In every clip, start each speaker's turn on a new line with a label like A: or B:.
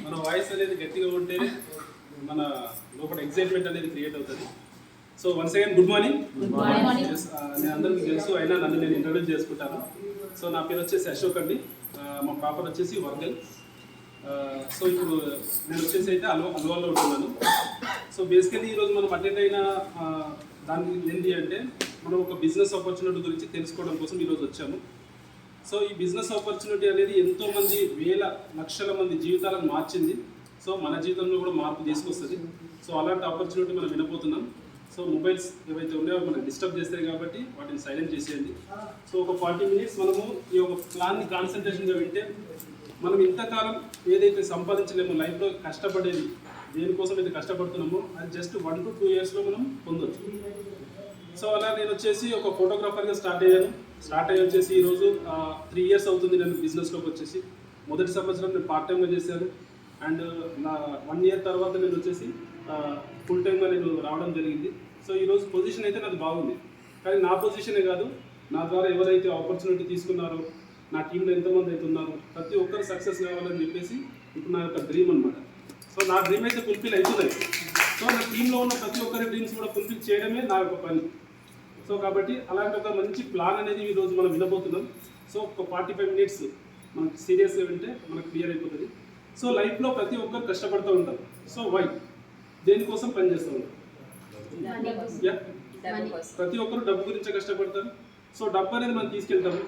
A: మన వాయిస్ అనేది గట్టిగా ఉంటే మన లోపల ఎక్సైట్మెంట్ అనేది క్రియేట్ అవుతుంది. So once again good morning. నేను అందరికీ తెలుసు, అయినా నన్ను నేను ఇంట్రడ్యూస్ చేసుకుంటాను. సో నా పేరు వచ్చేసి అశోక్ అండి, మా ప్రాపర్ వచ్చేసి వర్గల్. సో ఇప్పుడు నేను వచ్చేసి అయితే అల్వాల్లో ఉంటున్నాను. సో బేసికలీ ఈరోజు మనం అటెండ్ అయిన దాని ఏంటి అంటే మనం ఒక బిజినెస్ ఆపర్చునిటీ గురించి తెలుసుకోవడం కోసం ఈరోజు వచ్చాము. సో ఈ బిజినెస్ ఆపర్చునిటీ అనేది ఎంతోమంది వేల లక్షల మంది జీవితాలను మార్చింది. సో మన జీవితంలో కూడా మార్పు తీసుకొస్తుంది. సో అలాంటి ఆపర్చునిటీ మనం వినబోతున్నాం. సో మొబైల్స్ ఏవైతే ఉన్నాయో మనం డిస్టర్బ్ చేస్తాయి కాబట్టి వాటిని సైలెంట్ చేసేయండి. సో ఒక 40 మినిట్స్ మనము ఈ ఒక ప్లాన్ని కాన్సన్ట్రేషన్గా వింటే మనం ఇంతకాలం ఏదైతే సంపాదించలేమో లైఫ్లో కష్టపడేది, దేనికోసం అయితే కష్టపడుతున్నామో అది జస్ట్ 1 to 2 ఇయర్స్లో మనం పొందొచ్చు. సో అలా నేను వచ్చేసి ఒక ఫోటోగ్రాఫర్గా స్టార్ట్ అయ్యి వచ్చేసి ఈరోజు 3 ఇయర్స్ అవుతుంది నేను బిజినెస్లోకి వచ్చేసి. మొదటి సంవత్సరం నేను పార్ట్ టైమ్గా చేశాను. అండ్ నా 1 ఇయర్ తర్వాత నేను వచ్చేసి ఫుల్ టైమ్గా నేను రావడం జరిగింది. సో ఈరోజు పొజిషన్ అయితే నాకు బాగుంది. కానీ నా పొజిషనే కాదు, నా ద్వారా ఎవరైతే ఆపర్చునిటీ తీసుకున్నారో, నా టీంలో ఎంతమంది అయితే ఉన్నారో ప్రతి ఒక్కరు సక్సెస్ కావాలని చెప్పేసి ఇప్పుడు నా యొక్క డ్రీమ్ అనమాట. సో నా డ్రీమ్ అయితే ఫుల్ఫిల్ అవుతున్నాయి. సో నా టీంలో ఉన్న ప్రతి ఒక్కరి డ్రీమ్స్ కూడా ఫుల్ఫిల్ చేయడమే నా యొక్క పని. సో కాబట్టి అలాంటి ఒక మంచి ప్లాన్ అనేది ఈరోజు మనం వినబోతున్నాం. సో ఒక 45 మినిట్స్ మనకు సీరియస్గా వింటే మనకు క్లియర్ అయిపోతుంది. సో లైఫ్లో ప్రతి ఒక్కరు కష్టపడుతూ ఉంటారు. సో వై దేనికోసం పని చేస్తూ ఉంటారు? ప్రతి ఒక్కరు డబ్బు గురించి కష్టపడతారు. సో డబ్బు అనేది మనం తీసుకెళ్తాము.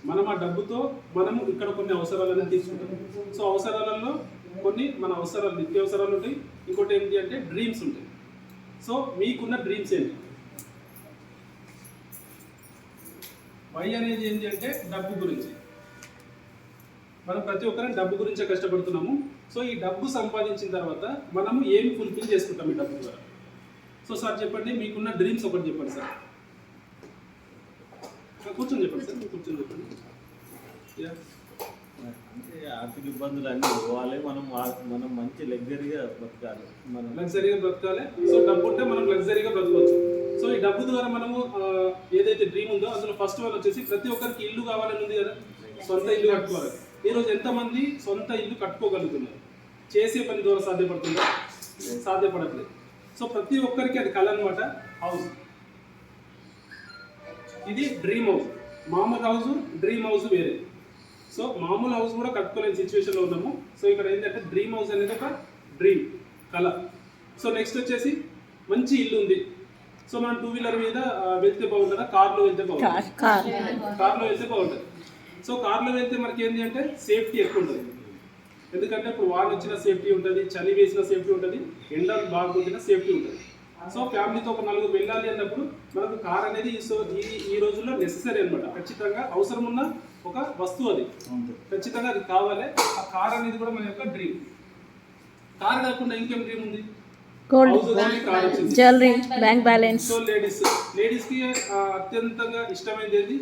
A: మనం ఆ డబ్బుతో మనము ఇక్కడ కొన్ని అవసరాలను తీసుకుంటాం. సో అవసరాలలో కొన్ని మన అవసరాలు, నిత్య అవసరాలు ఉంటాయి. ఇంకోటి ఏంటి అంటే డ్రీమ్స్ ఉంటాయి. సో మీకున్న డ్రీమ్స్ ఏంటి? వై అనేది ఏంటి అంటే డబ్బు గురించి. మనం ప్రతి ఒక్కరం డబ్బు గురించే కష్టపడుతున్నాము. సో ఈ డబ్బు సంపాదించిన తర్వాత మనము ఏం ఫుల్ఫిల్ చేసుకుంటాం ఈ డబ్బు ద్వారా? సో సార్ చెప్పండి, మీకున్న డ్రీమ్స్ ఒకటి చెప్పండి సార్. కూర్చొని చెప్పండి సార్, కూర్చొని చెప్పండి.
B: అంటే ఆర్థిక ఇబ్బందులు అన్నీ పోవాలి, మనం మంచి లగ్జరీగా బ్రతకాలి.
A: సో డబ్బు ఉంటే మనం లగ్జరీగా బ్రతకవచ్చు. సో ఈ డబ్బు ద్వారా మనము ఏదైతే డ్రీమ్ ఉందో అందులో ఫస్ట్ వన్ వచ్చేసి ప్రతి ఒక్కరికి ఇల్లు కావాలని ఉంది కదా, సొంత ఇల్లు కట్టుకోవాలి. ఈరోజు ఎంతమంది సొంత ఇల్లు కట్టుకోగలుగుతున్నారు? చేసే పని ద్వారా సాధ్యపడుతుందా? సాధ్యపడట్లేదు. సో ప్రతి ఒక్కరికి అది కళ అనమాట. హౌస్, ఇది డ్రీమ్ హౌస్. మామూలు హౌస్, డ్రీమ్ హౌస్ వేరే. సో మామూలు హౌస్ కూడా కట్టుకోలేని సిచ్యువేషన్లో ఉన్నాము. సో ఇక్కడ ఏంటంటే డ్రీమ్ హౌస్ అనేది ఒక డ్రీమ్, కళ. సో నెక్స్ట్ వచ్చేసి మంచి ఇల్లు ఉంది. సో మనం 2 వీలర్ మీద వెళ్తే బాగుంటుందా, కార్లో వెళ్తే బాగుంటుంది? కార్లో వెళ్తే బాగుంటుంది. సో కార్లో వెళ్తే మనకి ఏంటి అంటే సేఫ్టీ ఎక్కువ ఉంటుంది. ఎందుకంటే ఇప్పుడు వాన వచ్చిన సేఫ్టీ ఉంటుంది, చలి వేసిన సేఫ్టీ ఉంటుంది, ఎండలు బాగా కొట్టిన సేఫ్టీ ఉంటుంది. సో ఫ్యామిలీతో ఒక 4 వెళ్ళాలి అన్నప్పుడు మనకు కార్ అనేది ఈ రోజుల్లో నెసెసరీ అనమాట. ఖచ్చితంగా అవసరం ఉన్న ఒక వస్తువు, అది ఖచ్చితంగా అది కావాలి. ఆ కార్ అనేది కూడా మన యొక్క డ్రీమ్. కార్ కాకుండా ఇంకేం డ్రీమ్ ఉంది?
C: Jewellery, bank balance.
A: So ladies కి అత్యంతంగా ఇష్టమైనది ఏది?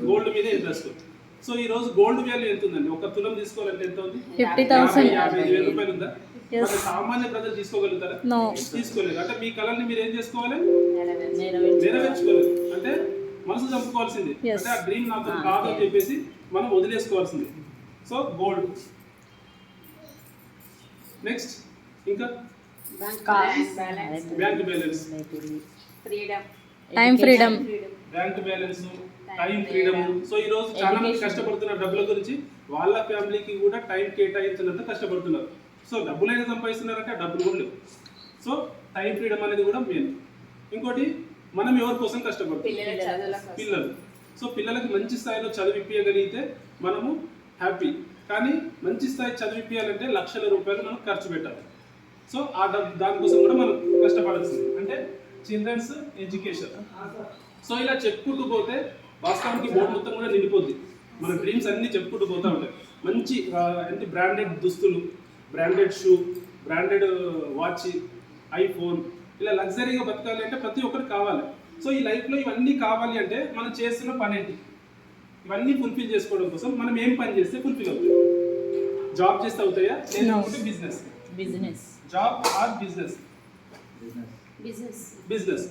A: గోల్డ్ మీద ఇంట్రెస్ట్. సో ఈ రోజు గోల్డ్ వాల్యూ ఎంత ఉందండి? ఒక తులం తీసుకోవాలంటే ఎంత ఉంది?
C: 50,000.
A: 55,000 రూపాయలు ఉందా? సామాన్య ప్రజలు తీసుకోగలుగుతారా? తీసుకోలేదు. అంటే మీ కళని మీరు ఏం చేసుకోవాలి? నెరవేర్చుకోలేదు. అంటే మనసు చంపుకోవాల్సింది. అంటే ఆ డ్రీమ్ నాకు కాదు అని చెప్పేసి మనం వదిలేసుకోవాల్సింది. So gold. నెక్స్ట్ ఇంకా bank balance,
C: time freedom,
A: bank balance, time freedom. So ఈ రోజు చాలా మంది కష్టపడుతున్నారు డబ్బుల గురించి. వాళ్ళ ఫ్యామిలీకి కూడా టైం కేటాయించినంత కష్టపడుతున్నారు. సో డబ్బులైనా సంపాదిస్తున్నారంటే డబ్బులు కూడా లేవు. సో టైం ఫ్రీడమ్ అనేది కూడా మెయిన్. ఇంకోటి, మనం ఎవరి కోసం కష్టపడుతున్నాం? పిల్లలు. సో పిల్లలకి మంచి స్థాయిలో చదివిపించగలిగితే మనము హ్యాపీ. కానీ మంచి స్థాయి చదివిపించాలంటే లక్షల రూపాయలు మనం ఖర్చు పెట్టాలి. సో ఆ దానికోసం కూడా మనం కష్టపడాల్సింది. అంటే చిల్డ్రన్స్ ఎడ్యుకేషన్. సో ఇలా చెప్పుకుంటూ పోతే వాస్తవానికి బోర్డు మొత్తం కూడా నిండిపోద్ది. మన డ్రీమ్స్ అన్నీ చెప్పుకుంటూ పోతూ ఉంటాయి. మంచి బ్రాండెడ్ దుస్తులు, branded shoe, branded watch, iPhone, ఇలా లగ్జరీగా బతకాలి అంటే ప్రతి ఒక్కరికి కావాలి. సో ఈ లైఫ్లో ఇవన్నీ కావాలి అంటే మనం చేస్తున్న పని ఏంటి? ఇవన్నీ ఫుల్ఫిల్ చేసుకోవడం కోసం మనం ఏం పని చేస్తే ఫుల్ఫిల్ అవుతాయి? జాబ్ చేస్తే అవుతాయా? లేకపోతే business. Job or business? Business.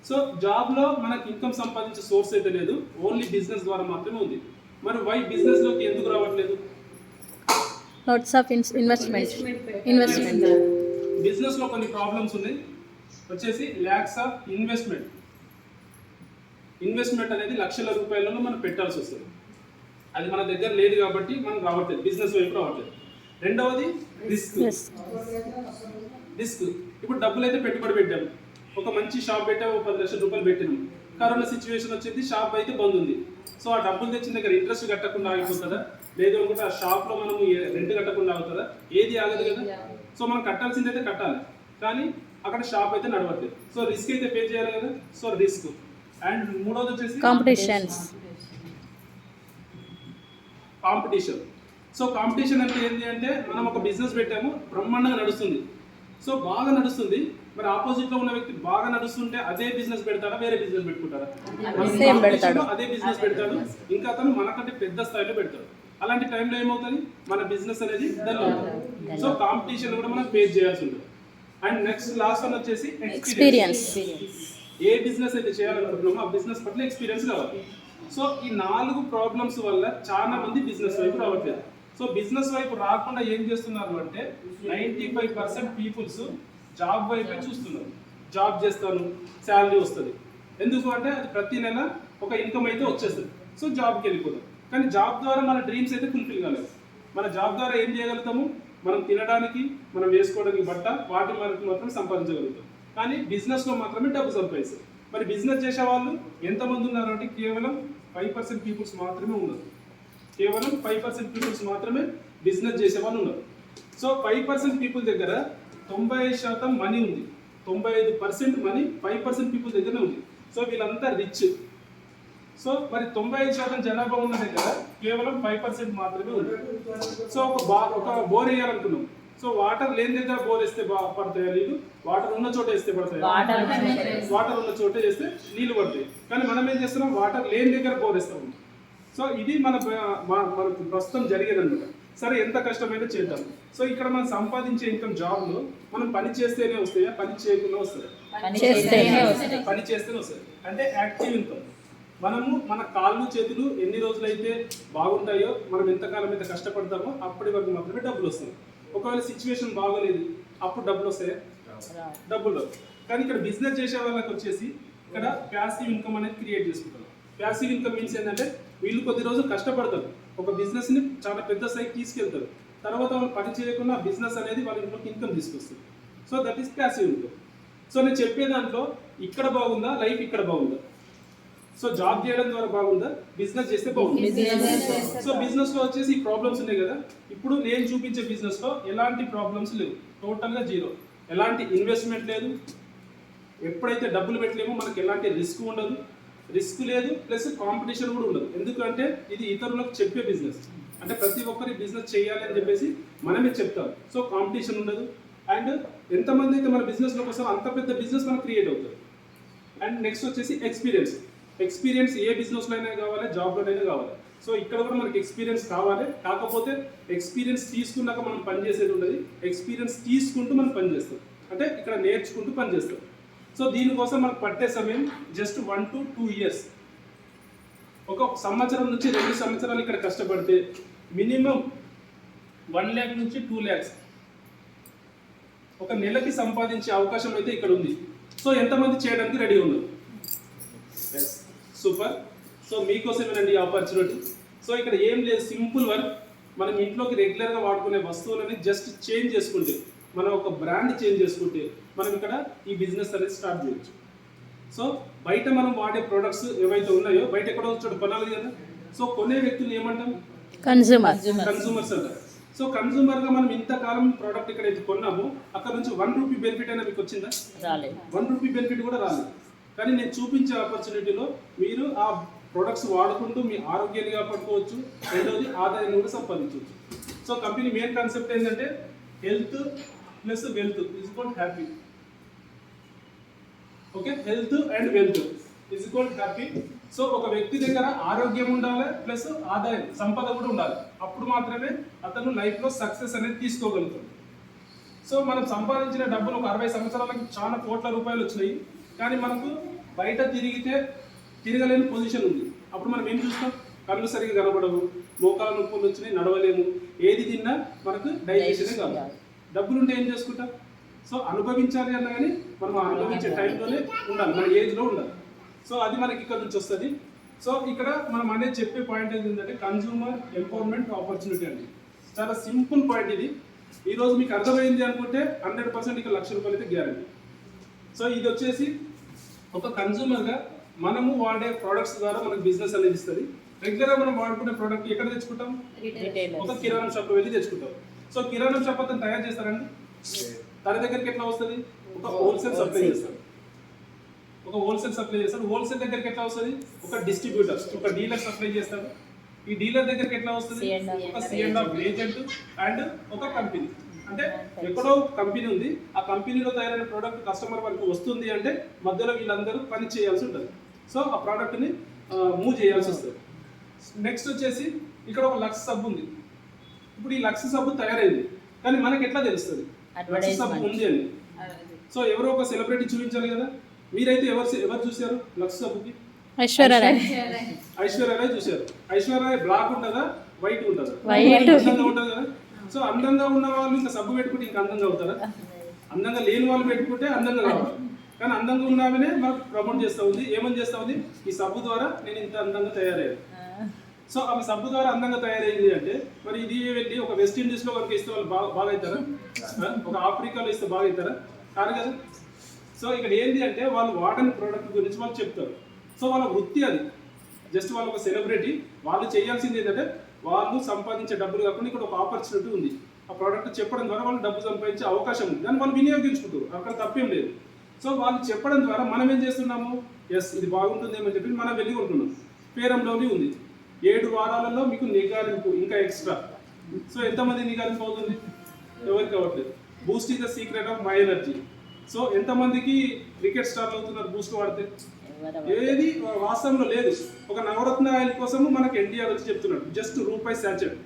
A: So జాబ్లో మనకి ఇన్కమ్ సంపాదించే సోర్స్ అయితే లేదు, ఓన్లీ బిజినెస్ ద్వారా మాత్రమే ఉంది. మరి వై బిజినెస్లోకి ఎందుకు రావట్లేదు?
C: లాట్స్ ఆఫ్ ఇన్వెస్ట్మెంట్
A: బిజినెస్లో కొన్ని ప్రాబ్లమ్స్ ఉన్నాయి వచ్చేసి ల్యాక్స్ ఆఫ్ ఇన్వెస్ట్మెంట్ అనేది లక్షల రూపాయలలో మనం పెట్టాల్సి వస్తుంది. అది మన దగ్గర లేదు కాబట్టి మనం రావట్లేదు, బిజినెస్ వైపు రావట్లేదు. రెండవది రిస్క్. ఇప్పుడు డబ్బులు అయితే పెట్టుబడి పెట్టాము, ఒక మంచి షాప్ పెట్టాము, 10 లక్షల రూపాయలు పెట్టినాము. కరోనా సిచ్యువేషన్ వచ్చింది, షాప్ అయితే బంద్ ఉంది. సో ఆ డబ్బులు తెచ్చిన దగ్గర ఇంట్రెస్ట్ కట్టకుండా ఆగిపోతుందా, లేదు అనుకుంటే ఆ షాప్లో మనము రెంట్ కట్టకుండా ఆగుతుందా? ఏది ఆగదు కదా. సో మనం కట్టాల్సింది అయితే కట్టాలి, కానీ అక్కడ షాప్ అయితే నడవట్లేదు. సో రిస్క్ అయితే పే చేయాలి కదా. So risk. అండ్ మూడోది వచ్చేసి కాంపిటీషన్. సో కాంపిటీషన్ అంటే ఏంటి అంటే, మనం ఒక బిజినెస్ పెట్టాము, బ్రహ్మాండంగా నడుస్తుంది, సో బాగా నడుస్తుంది. మరి ఆపోజిట్ లో ఉన్న వ్యక్తి బాగా నడుస్తుంటే అదే బిజినెస్ పెడతాడా, వేరే బిజినెస్ పెట్టుకుంటారా? అదే బిజినెస్ పెడతాడు, ఇంకా అతను మనకంటే పెద్ద స్థాయిలో పెడతాడు. అలాంటి టైంలో ఏమవుతుంది, మన బిజినెస్ అనేది డల్ అవుతుంది. సో కాంపిటీషన్ కూడా మనం ఫేస్ చేయాల్సి ఉంటుంది. అండ్ నెక్స్ట్ లాస్ట్ వన్ వచ్చేసి ఎక్స్పీరియన్స్. ఏ బిజినెస్ అయితే చేయాలనుకుంటున్నామో ఆ బిజినెస్ పట్ల ఎక్స్పీరియన్స్ కావాలి. సో ఈ 4 ప్రాబ్లమ్స్ వల్ల చాలా మంది బిజినెస్ వైపు రావట్లేదు. సో బిజినెస్ వైపు రాకుండా ఏం చేస్తున్నారు అంటే 95% పీపుల్స్ జాబ్ వైపే చూస్తున్నారు. జాబ్ చేస్తాను, శాలరీ వస్తుంది, ఎందుకు అంటే అది ప్రతి నెల ఒక ఇన్కమ్ అయితే వచ్చేస్తుంది. సో జాబ్కి వెళ్ళిపోతాం, కానీ జాబ్ ద్వారా మన డ్రీమ్స్ అయితే ఫుల్ఫిల్ కాలేదు. మన జాబ్ ద్వారా ఏం చేయగలుగుతాము, మనం తినడానికి, మనం వేసుకోవడానికి బట్ట, వాటి వరకు మాత్రం సంపాదించగలుగుతాం. కానీ బిజినెస్లో మాత్రమే డబ్బు సంపాదిస్తారు. మరి బిజినెస్ చేసే వాళ్ళు ఎంతమంది ఉన్నారు అంటే కేవలం 5% పీపుల్స్ మాత్రమే ఉన్నారు. కేవలం 5% పీపుల్స్ మాత్రమే బిజినెస్ చేసే వాళ్ళు ఉన్నారు. సో 5% పీపుల్ దగ్గర 90% మనీ ఉంది, 95% మనీ 5% పీపుల్ దగ్గరనే ఉంది. సో వీళ్ళంతా రిచ్. సో మరి 95% జనాభా ఉన్న దగ్గర కేవలం 5% మాత్రమే ఉంది. సో ఒక బోర్ వేయాలనుకున్నాం, సో వాటర్ లేని దగ్గర బోర్ వేస్తే పడతాయా నీళ్ళు, వాటర్ ఉన్న చోట వేస్తే పడతాయి, వాటర్ ఉన్న చోట వేస్తే నీళ్ళు పడతాయి. కానీ మనం ఏం చేస్తున్నాం, వాటర్ లేని దగ్గర బోర్ వేస్తాం. సో ఇది మనకు ప్రస్తుతం జరిగేది అనమాట. సరే, ఎంత కష్టమైనా చేద్దాం. సో ఇక్కడ మనం సంపాదించే ఇన్కమ్ జాబ్లో మనం పని చేస్తేనే వస్తాయా, పని చేయకుండా వస్తాయా? పని చేస్తేనే వస్తాయి. అంటే యాక్టివ్ ఇన్కమ్. మనము మన కాళ్ళు చేతులు ఎన్ని రోజులైతే బాగుంటాయో, మనం ఎంతకాలం అయితే కష్టపడతామో అప్పటి వరకు మాత్రమే డబ్బులు వస్తాయి. ఒకవేళ సిచ్యువేషన్ బాగోలేదు, అప్పుడు డబ్బులు వస్తాయా? డబ్బులు. కానీ ఇక్కడ బిజినెస్ చేసే వాళ్ళకి వచ్చేసి ఇక్కడ ప్యాసివ్ ఇన్కమ్ అనేది క్రియేట్ చేసుకుంటారు. ప్యాసివ్ ఇన్కమ్ మీన్స్ ఏంటంటే, వీళ్ళు కొద్ది రోజులు కష్టపడతారు, ఒక బిజినెస్ని చాలా పెద్ద స్థాయికి తీసుకెళ్తారు, తర్వాత వాళ్ళు పని చేయకుండా బిజినెస్ అనేది వాళ్ళ ఇంట్లోకి ఇన్కమ్ తీసుకొస్తుంది. So that is passive income. So నేను చెప్పే దాంట్లో ఇక్కడ బాగుందా, లైఫ్ ఇక్కడ బాగుందా? సో జాబ్ చేయడం ద్వారా బాగుందా, బిజినెస్ చేస్తే బాగుంది? సో బిజినెస్ లో వచ్చేసి ఈ ప్రాబ్లమ్స్ ఉన్నాయి కదా. ఇప్పుడు నేను చూపించే బిజినెస్ లో ఎలాంటి ప్రాబ్లమ్స్ లేవు, టోటల్గా జీరో. ఎలాంటి ఇన్వెస్ట్మెంట్ లేదు, ఎప్పుడైతే డబ్బులు పెట్టలేమో మనకి ఎలాంటి రిస్క్ ఉండదు, రిస్క్ లేదు, ప్లస్ కాంపిటీషన్ కూడా ఉండదు. ఎందుకంటే ఇది ఇతరులకు చెప్పే బిజినెస్, అంటే ప్రతి ఒక్కరి బిజినెస్ చేయాలి అని చెప్పేసి మనమే చెప్తాం. సో కాంపిటీషన్ ఉండదు. అండ్ ఎంతమంది అయితే మన బిజినెస్లోకి వస్తారో అంత పెద్ద బిజినెస్ మనకు క్రియేట్ అవుతుంది. అండ్ నెక్స్ట్ వచ్చేసి ఎక్స్పీరియన్స్ ఏ బిజినెస్లో అయినా కావాలి, జాబ్లోనైనా కావాలి. సో ఇక్కడ కూడా మనకి ఎక్స్పీరియన్స్ కావాలి. కాకపోతే ఎక్స్పీరియన్స్ తీసుకున్నాక మనం పని చేసేది ఉండదు, ఎక్స్పీరియన్స్ తీసుకుంటూ మనం పని చేస్తాం, అంటే ఇక్కడ నేర్చుకుంటూ పని చేస్తాం. సో దీనికోసం మనకు పట్టే సమయం జస్ట్ 1 to 2 years. ఒక సంవత్సరం నుంచి 2 సంవత్సరాలు ఇక్కడ కష్టపడితే మినిమం 1 lakh నుంచి 2 lakhs ఒక నెలకి సంపాదించే అవకాశం అయితే ఇక్కడ ఉంది. సో ఎంతమంది చేయడానికి రెడీ ఉన్నారు? సూపర్. సో మీకోసమేనండి ఈ ఆపర్చునిటీ. సో ఇక్కడ ఏం లేదు, సింపుల్ వర్క్. మనం ఇంట్లోకి రెగ్యులర్గా వాడుకునే వస్తువులని జస్ట్ చేంజ్ చేసుకుంటే, మనం ఒక బ్రాండ్ చేంజ్ చేసుకుంటే మనం ఇక్కడ ఈ బిజినెస్ అనేది స్టార్ట్ చేయొచ్చు. సో బయట మనం వాడే ప్రొడక్ట్స్ ఏవైతే ఉన్నాయో బయట ఎక్కడో చోట కొనాలి కదా. సో కొనే వ్యక్తులు ఏమంటాం? కన్సూమర్స్ అంటారు. సో కన్సూమర్గా మనం ఇంతకాలం ప్రోడక్ట్ ఎక్కడైతే కొన్నామో అక్కడ నుంచి 1 రూపీ బెనిఫిట్ అయినా మీకు వచ్చిందా? 1 రూపీ బెనిఫిట్ కూడా రాలేదు. కానీ నేను చూపించే ఆపర్చునిటీలో మీరు ఆ ప్రొడక్ట్స్ వాడుకుంటూ మీ ఆరోగ్యాన్ని కాపాడుకోవచ్చు, రెండవది ఆదాయాన్ని కూడా సంపాదించవచ్చు. సో కంపెనీ మెయిన్ కాన్సెప్ట్ ఏంటంటే health plus wealth is equal happy. Okay, health and wealth is equal happy. So ఒక వ్యక్తి దగ్గర ఆరోగ్యం ఉండాలి, ప్లస్ ఆదాయం, సంపద కూడా ఉండాలి. అప్పుడు మాత్రమే అతను లైఫ్లో సక్సెస్ అనేది తీసుకోగలుగుతాడు. సో మనం సంపాదించిన డబ్బులు ఒక 60 సంవత్సరాలకి చాలా కోట్ల రూపాయలు వచ్చినాయి, కానీ మనకు బయట తిరగలేని పొజిషన్ ఉంది. అప్పుడు మనం ఏం చూస్తాం? కళ్ళు సరిగ్గా కనబడవు, మోకాల నొప్పులు వచ్చినాయి, నడవలేము, ఏది తిన్నా మనకు డైజెషన్ కాదు. డబ్బులు ఉంటే ఏం చేసుకుంటాం? సో అనుభవించాలి అన్నా కానీ మనం అనుభవించే టైంలోనే ఉండాలి, మన ఏజ్లో ఉండాలి. సో అది మనకి ఇక్కడ నుంచి వస్తుంది. సో ఇక్కడ మనం అనేది చెప్పే పాయింట్ ఏంటంటే కన్జ్యూమర్ ఎంపవర్మెంట్ ఆపర్చునిటీ అండి. చాలా సింపుల్ పాయింట్ ఇది. ఈరోజు మీకు అర్థమైంది అనుకుంటే 100% ఇక ₹1,00,000 అయితే గ్యారంటీ. సో ఇది వచ్చేసి ఒక కన్జ్యూమర్గా మనము వాడే ప్రోడక్ట్స్ ద్వారా మనకు బిజినెస్ అనేది ఇస్తుంది. రెగ్యులర్గా మనం వాడుకునే ప్రోడక్ట్ ఎక్కడ తెచ్చుకుంటాం? ఒక కిరాణం షాప్ వెళ్ళి తెచ్చుకుంటాం. సో కిరాణం షాప్ అతను తయారు చేస్తారండి, తన దగ్గరికి ఎట్లా వస్తుంది? ఒక హోల్సేల్ సప్లై చేస్తారు. హోల్సేల్ దగ్గరికి ఎట్లా వస్తుంది? ఒక డిస్ట్రిబ్యూటర్, ఒక డీలర్ సప్లై చేస్తాడు. ఈ డీలర్ దగ్గరికి ఎట్లా వస్తుంది? ఒక C&F ఏజెంట్ అండ్ ఒక కంపెనీ. అంటే ఎక్కడో కంపెనీ ఉంది, ఆ కంపెనీలో తయారైన ప్రోడక్ట్ కస్టమర్ వరకు వస్తుంది అంటే మధ్యలో వీళ్ళందరూ పని చేయాల్సి ఉంటుంది. సో ఆ ప్రోడక్ట్ని మూవ్ చేయాల్సి వస్తుంది. నెక్స్ట్ వచ్చేసి ఇక్కడ ఒక లక్స్ సబ్బు ఉంది. ఇప్పుడు ఈ లక్స్ సబ్బు తయారైంది, కానీ మనకి ఎట్లా తెలుస్తుంది లక్స్ సబ్బు ఉంది అని? సో ఎవరో ఒక సెలబ్రిటీ చూపించాలి కదా. మీరైతే ఎవరు చూశారు లక్స్ సబ్బుకి?
C: ఐశ్వర్యరాయ్
A: చూశారు. ఐశ్వర్యరాయ్ బ్లాక్ ఉంటుందా, వైట్ ఉంటుందా?
C: వైట్
A: అందంగా ఉంటుంది కదా. సో అందంగా ఉన్న వాళ్ళు ఇంకా సబ్బు పెట్టుకుంటే ఇంకా అందంగా అవుతారా? అందంగా లేని వాళ్ళు పెట్టుకుంటే అందంగా కావాలి. కానీ అందంగా ఉన్నామనే మనకు ప్రమోట్ చేస్తూ ఉంది. ఏమని చేస్తూ ఉంది? ఈ సబ్బు ద్వారా నేను ఇంత అందంగా తయారయ్యాను. సో ఆమె సబ్బు ద్వారా అందంగా తయారైంది అంటే మరి ఇది వెళ్ళి ఒక వెస్ట్ ఇండీస్లో వరకు ఇస్తే వాళ్ళు బాగా అవుతారా? ఒక ఆఫ్రికాలో ఇస్తే బాగా అవుతారా? కాదు కదా. సో ఇక్కడ ఏంటి అంటే వాళ్ళు వాడని ప్రోడక్ట్ గురించి వాళ్ళు చెప్తారు. సో వాళ్ళ వృత్తి అది. జస్ట్ వాళ్ళు ఒక సెలబ్రిటీ, వాళ్ళు చేయాల్సింది ఏంటంటే వాళ్ళు సంపాదించే డబ్బులు కాకుండా ఇక్కడ ఒక ఆపర్చునిటీ ఉంది. ఆ ప్రోడక్ట్ చెప్పడం ద్వారా వాళ్ళు డబ్బు సంపాదించే అవకాశం ఉంది, దాన్ని వాళ్ళు వినియోగించుకుంటారు, అక్కడ తప్పేం లేదు. సో వాళ్ళు చెప్పడం ద్వారా మనం ఏం చేస్తున్నాము? ఎస్ ఇది బాగుంటుందేమని చెప్పి మనం వెళ్ళి కొంటున్నాం. ఫెయిర్ అండ్ లవ్లీ ఉంది, 7 వారాలలో మీకు నిగారింపు ఇంకా ఎక్స్ట్రా. సో ఎంతమంది నిగారింపు అవుతుంది? ఎవరికి అవ్వట్లేదు. Boost is the secret of my energy. So ఎంతమందికి క్రికెట్ స్టార్లు అవుతున్నారు బూస్ట్ వాడితే? ఏది వాస్తవంలో లేదు. ఒక నవరత్న ఆయిల్ కోసము మనకు ఎన్టీఆర్ వచ్చి చెప్తున్నాడు జస్ట్ రూపాయి శాచెట్,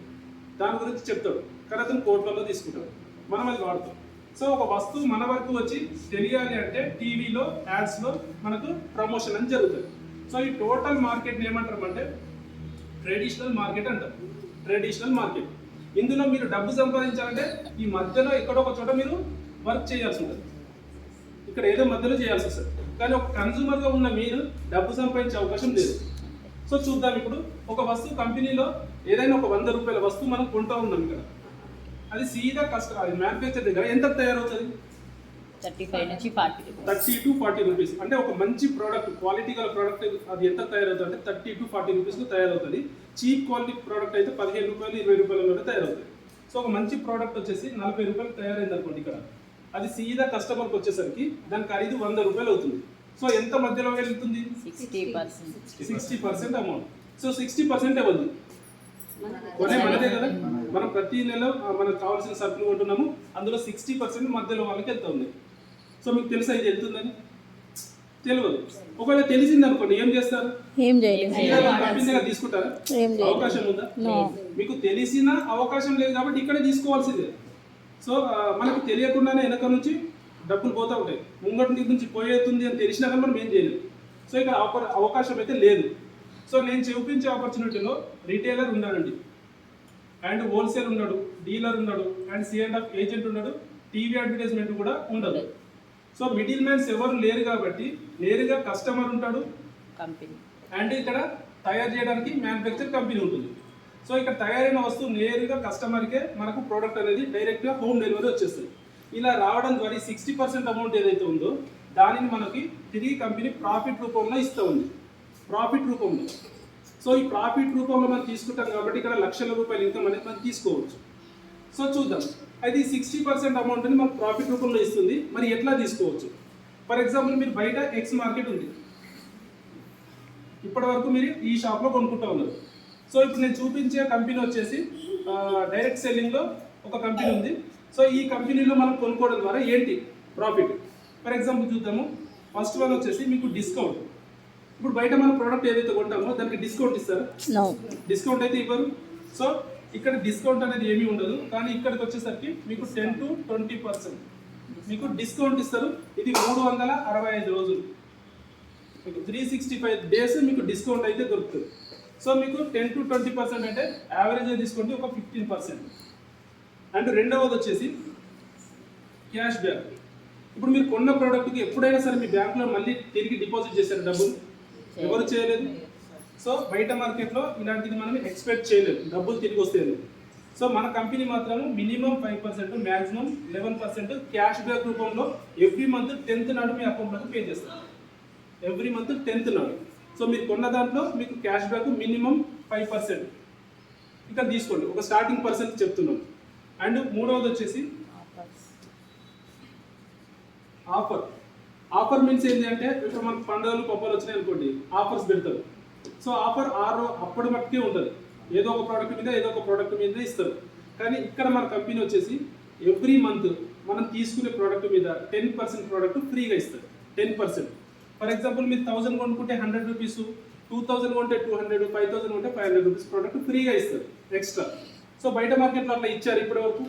A: దాని గురించి చెప్తాడు, కానీ అతను కోట్లలో తీసుకుంటాడు, మనం అది వాడతాం. సో ఒక వస్తువు మన వరకు వచ్చి తెలియాలి అంటే టీవీలో యాడ్స్లో మనకు ప్రమోషన్ అని జరుగుతుంది. సో ఈ టోటల్ మార్కెట్ని ఏమంటారు అంటే ట్రెడిషనల్ మార్కెట్ అంటారు. Traditional market. ఇందులో మీరు డబ్బు సంపాదించాలంటే ఈ మధ్యలో ఎక్కడో ఒక చోట మీరు వర్క్ చేయాల్సి ఉంటుంది, ఇక్కడ ఏదో మధ్యలో చేయాల్సి వస్తుంది. కానీ ఒక కన్జ్యూమర్గా ఉన్న మీరు డబ్బు సంపాదించే అవకాశం లేదు. సో చూద్దాం. ఇప్పుడు ఒక వస్తువు కంపెనీలో ఏదైనా ఒక ₹100 వస్తువు మనం కొంటూ ఉన్నాం. ఇక్కడ అది సీదా అది మ్యానుఫ్యాక్చర్ దగ్గర ఎంత తయారవుతుంది? 30 to 40 రూపీస్. అంటే ఒక మంచి ప్రోడక్ట్, క్వాలిటీ గల ప్రోడక్ట్ అది ఎంత తయారవుతుంది అంటే 30 to 40 రూపీస్లో తయారవుతుంది. చీప్ క్వాలిటీ ప్రోడక్ట్ అయితే ₹15, ₹20 తయారవుతుంది. సో ఒక మంచి ప్రోడక్ట్ వచ్చేసి ₹40 తయారైంది అనుకోండి, ఇక్కడ అది సీదా కస్టమర్కి వచ్చేసరికి దాని ఖరీదు ₹100 అవుతుంది. సో ఎంత మధ్యలో వెళ్తుంది? 60% అమౌంట్. సో 60% అవుతుంది. కొనే మనదే కదా. మనం ప్రతి నెల మనకు కావాల్సిన సరుకులు కొంటున్నాము, అందులో 60% మధ్యలో వాళ్ళకి వెళ్తా ఉంది. సో మీకు తెలుసా ఇది వెళ్తుందని? తెలియదు. ఒకవేళ తెలిసింది అనుకోండి ఏం చేస్తారు?
C: ఏం చేయలేదు.
A: కంపెనీ తీసుకుంటారా? అవకాశం ఉందా? మీకు తెలిసిన అవకాశం లేదు కాబట్టి ఇక్కడే తీసుకోవాల్సిందే. సో మనకు తెలియకుండానే వెనక నుంచి డబ్బులు పోతూ ఉంటాయి, ముంగటి నుంచి పోయేస్తుంది అని తెలిసినా కానీ మనం ఏం చేయలేదు. సో ఇక్కడ అవకాశం అయితే లేదు. సో నేను చూపించే ఆపర్చునిటీలో రీటైలర్ ఉన్నాడండి, అండ్ హోల్సేల్ ఉన్నాడు, డీలర్ ఉన్నాడు, అండ్ C&F ఏజెంట్ ఉన్నాడు, టీవీ అడ్వర్టైజ్మెంట్ కూడా ఉండదు. సో మిడిల్ మ్యాన్స్ ఎవరు లేరు కాబట్టి నేరుగా కస్టమర్ ఉంటాడు, అండ్ ఇక్కడ తయారు చేయడానికి మ్యానుఫ్యాక్చర్ కంపెనీ ఉంటుంది. సో ఇక్కడ తయారైన వస్తువు నేరుగా కస్టమర్కే మనకు ప్రోడక్ట్ అనేది డైరెక్ట్గా హోమ్ డెలివరీ వచ్చేస్తుంది. ఇలా రావడం ద్వారా 60% అమౌంట్ ఏదైతే ఉందో దానిని మనకి తిరిగి కంపెనీ ప్రాఫిట్ రూపంలో ఇస్తూ ఉంది. ప్రాఫిట్ రూపంలో. సో ఈ ప్రాఫిట్ రూపంలో మనం తీసుకుంటాం కాబట్టి ఇక్కడ ₹1,00,000 ఇన్కమ్ అనేది మనం తీసుకోవచ్చు. సో చూద్దాం. అయితే ఈ 60% అమౌంట్ని మనకు ప్రాఫిట్ రూపంలో ఇస్తుంది. మరి ఎట్లా తీసుకోవచ్చు? ఫర్ ఎగ్జాంపుల్ మీరు బయట ఎక్స్ మార్కెట్ ఉంది, ఇప్పటి వరకు మీరు ఈ షాప్లో కొనుక్కుంటూ ఉన్నారు. సో ఇప్పుడు నేను చూపించే కంపెనీ వచ్చేసి డైరెక్ట్ సెల్లింగ్లో ఒక కంపెనీ ఉంది. సో ఈ కంపెనీలో మనం కొనుక్కోవడం ద్వారా ఏంటి ప్రాఫిట్? ఫర్ ఎగ్జాంపుల్ చూద్దాము. ఫస్ట్ వన్ వచ్చేసి మీకు డిస్కౌంట్. ఇప్పుడు బయట మన ప్రోడక్ట్ ఏదైతే కొంటామో దానికి డిస్కౌంట్ ఇస్తారు? డిస్కౌంట్ అయితే ఇవ్వరు. సో ఇక్కడ డిస్కౌంట్ అనేది ఏమీ ఉండదు, కానీ ఇక్కడికి వచ్చేసరికి మీకు 10 to 20% మీకు డిస్కౌంట్ ఇస్తారు. ఇది 365 రోజులు, మీకు 365 డేస్ మీకు డిస్కౌంట్ అయితే దొరుకుతుంది. సో మీకు 10 to 20% అంటే యావరేజ్ తీసుకోండి ఒక 15%. అండ్ రెండవది వచ్చేసి క్యాష్ బ్యాక్. ఇప్పుడు మీరు కొన్న ప్రోడక్ట్కి ఎప్పుడైనా సరే మీ బ్యాంకులో మళ్ళీ తిరిగి డిపాజిట్ చేశారు డబ్బులు? ఎవరు చేయలేదు. సో బయట మార్కెట్లో ఇలాంటిది మనం ఎక్స్పెక్ట్ చేయలేదు డబ్బులు తిరిగి వస్తాయని. సో మన కంపెనీ మాత్రం మినిమం 5%, మ్యాక్సిమం 11% క్యాష్ బ్యాక్ రూపంలో ఎవ్రీ మంత్ 10th నాడు మీ అకౌంట్లోకి పే చేస్తారు. ఎవ్రీ మంత్ 10th నాడు. సో మీరు కొన్న దాంట్లో మీకు క్యాష్ బ్యాక్ మినిమం 5% ఇక్కడ తీసుకోండి, ఒక స్టార్టింగ్ పర్సెంట్ చెప్తున్నాం. అండ్ మూడవది వచ్చేసి ఆఫర్. ఆఫర్ మీన్స్ ఏంటి అంటే ఇప్పుడు మనకు పండుగలు పబ్బలు వచ్చినాయి అనుకోండి, ఆఫర్స్ పెడతారు. సో ఆఫర్ అప్పటి మట్టుకే ఉంటుంది, ఏదో ఒక ప్రోడక్ట్ మీద ఇస్తారు. కానీ ఇక్కడ మన కంపెనీ వచ్చేసి ఎవ్రీ మంత్ మనం తీసుకునే ప్రోడక్ట్ మీద 10% ప్రోడక్ట్ ఫ్రీగా ఇస్తారు. 10%. ఫర్ ఎగ్జాంపుల్ మీరు 1000 కొనుక్కుంటే 100 రూపీస్, 2000 కొంటే 200, 5000 కొంటే 500 రూపీస్ ప్రోడక్ట్ ఫ్రీగా ఇస్తారు ఎక్స్ట్రా. సో బయట మార్కెట్లో అట్లా ఇచ్చారు ఇప్పటి వరకు,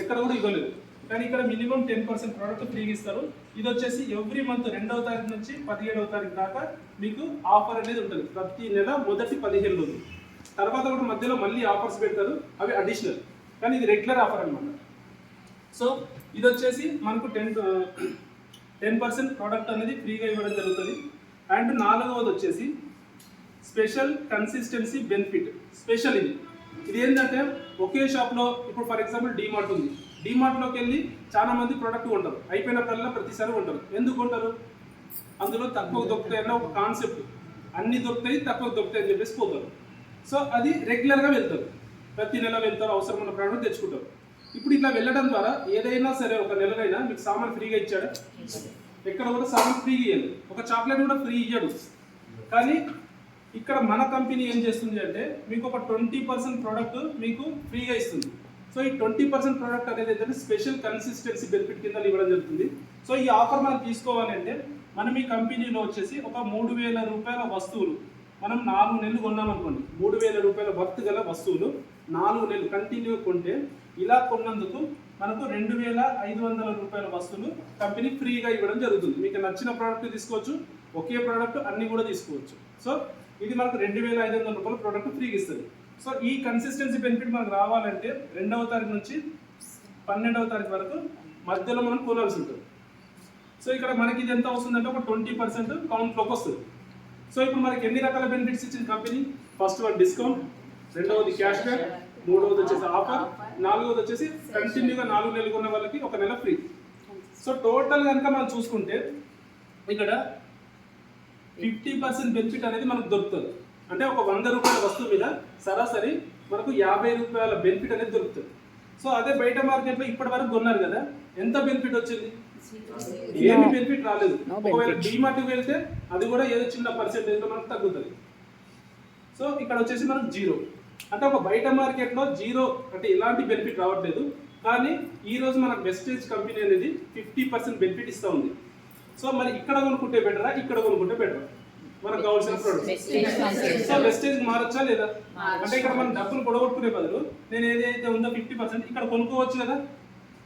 A: ఎక్కడ కూడా ఇవ్వలేదు. కానీ ఇక్కడ మినిమం 10% ప్రోడక్ట్ ఫ్రీగా ఇస్తారు. ఇది వచ్చేసి ఎవ్రీ మంత్ 2వ తారీఖు నుంచి 17వ తారీఖు దాకా మీకు ఆఫర్ అనేది ఉంటుంది. ప్రతి నెల మొదటి 15 రోజులు. తర్వాత కూడా మధ్యలో మళ్ళీ ఆఫర్స్ పెడతారు, అవి అడిషనల్. కానీ ఇది రెగ్యులర్ ఆఫర్ అనమాట. సో ఇది వచ్చేసి మనకు 10% ప్రోడక్ట్ అనేది ఫ్రీగా ఇవ్వడం జరుగుతుంది. అండ్ 4వది వచ్చేసి స్పెషల్ కన్సిస్టెన్సీ బెనిఫిట్. స్పెషల్ ఇది ఏంటంటే ఒకే షాప్లో ఇప్పుడు ఫర్ ఎగ్జాంపుల్ డీమార్ట్ ఉంది. డీమార్ట్లోకి వెళ్ళి చాలా మంది ప్రోడక్ట్ కొంటారు, అయిపోయినప్పుడల్లా ప్రతిసారి కొంటారు. ఎందుకు కొంటారు? అందులో తక్కువ దొరుకుతాయి అన్న ఒక కాన్సెప్ట్. అన్ని దొరుకుతాయి, తక్కువ దొరుకుతాయి అని చెప్పేసి పోతారు. సో అది రెగ్యులర్గా వెళ్తారు, ప్రతి నెల వెళ్తారు, అవసరం ఉన్న ప్రోడక్ట్ తెచ్చుకుంటారు. ఇప్పుడు ఇట్లా వెళ్ళడం ద్వారా ఏదైనా సరే ఒక నెలనైనా మీకు సామాన్ ఫ్రీగా ఇచ్చాడు, ఎక్కడ కూడా సామాన్ ఫ్రీగా ఇవ్వదు, ఒక చాక్లెట్ కూడా ఫ్రీ ఇయ్యడు. కానీ ఇక్కడ మన కంపెనీ ఏం చేస్తుంది అంటే మీకు ఒక 20% ప్రోడక్ట్ మీకు ఫ్రీగా ఇస్తుంది. సో ఈ 20% ప్రోడక్ట్ అనేది ఏంటంటే స్పెషల్ కన్సిస్టెన్సీ బెనిఫిట్ కింద ఇవ్వడం జరుగుతుంది. సో ఈ ఆఫర్ మనం తీసుకోవాలంటే మనం ఈ కంపెనీలో వచ్చేసి ఒక 3000 రూపాయల వస్తువులు మనం 4 నెలలు కొన్నామనుకోండి, 3000 రూపాయల వర్త్ గల వస్తువులు 4 నెలలు కంటిన్యూ కొంటే ఇలా కొన్నందుకు మనకు 2500 రూపాయల వస్తువులు కంపెనీ ఫ్రీగా ఇవ్వడం జరుగుతుంది. మీకు నచ్చిన ప్రోడక్ట్ తీసుకోవచ్చు, ఒకే ప్రోడక్ట్ అన్ని కూడా తీసుకోవచ్చు. సో ఇది మనకు 2500 రూపాయల ప్రోడక్ట్ ఫ్రీగా ఇస్తుంది. సో ఈ కన్సిస్టెన్సీ బెనిఫిట్ మనకు రావాలంటే 2వ తారీఖు నుంచి 12వ తారీఖు వరకు మధ్యలో మనం కొనాల్సి ఉంటుంది. సో ఇక్కడ మనకి ఇది ఎంత వస్తుందంటే ఒక 20% కౌంట్లోకి వస్తుంది. సో ఇప్పుడు మనకి ఎన్ని రకాల బెనిఫిట్స్ ఇచ్చింది కంపెనీ? ఫస్ట్ వన్ డిస్కౌంట్, రెండవది క్యాష్ బ్యాక్, మూడవది వచ్చేసి ఆఫర్, 4వది వచ్చేసి కంటిన్యూగా 4 నెలలు కొన్న వాళ్ళకి ఒక నెల ఫ్రీ. సో టోటల్ కనుక మనం చూసుకుంటే ఇక్కడ 50% బెనిఫిట్ అనేది మనకు దొరుకుతుంది. అంటే ఒక 100 రూపాయల వస్తువు మీద సరాసరి మనకు 50 రూపాయల బెనిఫిట్ అనేది దొరుకుతుంది. సో అదే బయట మార్కెట్లో ఇప్పటి వరకు కొన్నారు కదా, ఎంత బెనిఫిట్ వచ్చింది? ఏమి బెనిఫిట్ రాలేదు. ఒకవేళ డీమార్ట్కి వెళ్తే అది కూడా ఏదో చిన్న పర్సెంటేజ్లో మనకు తగ్గుతుంది. సో ఇక్కడ వచ్చేసి మనకు 0. అంటే ఒక బయట మార్కెట్లో 0 అంటే ఎలాంటి బెనిఫిట్ రావట్లేదు. కానీ ఈ రోజు మనకు వెస్టేజ్ కంపెనీ అనేది 50% బెనిఫిట్ ఇస్తూ ఉంది. సో మరి ఇక్కడ కొనుక్కుంటే బెటరా, ఇక్కడ కొనుక్కుంటే బెటరా? మనకు కావాల్సిన ప్రోడక్ట్. సో వెస్టేజ్ మారచ్చా లేదా? అంటే ఇక్కడ మనం డబ్బులు పొడగొట్టుకునే బదులు నేను ఏదైతే ఉందో 50% ఇక్కడ కొనుక్కోవచ్చు కదా.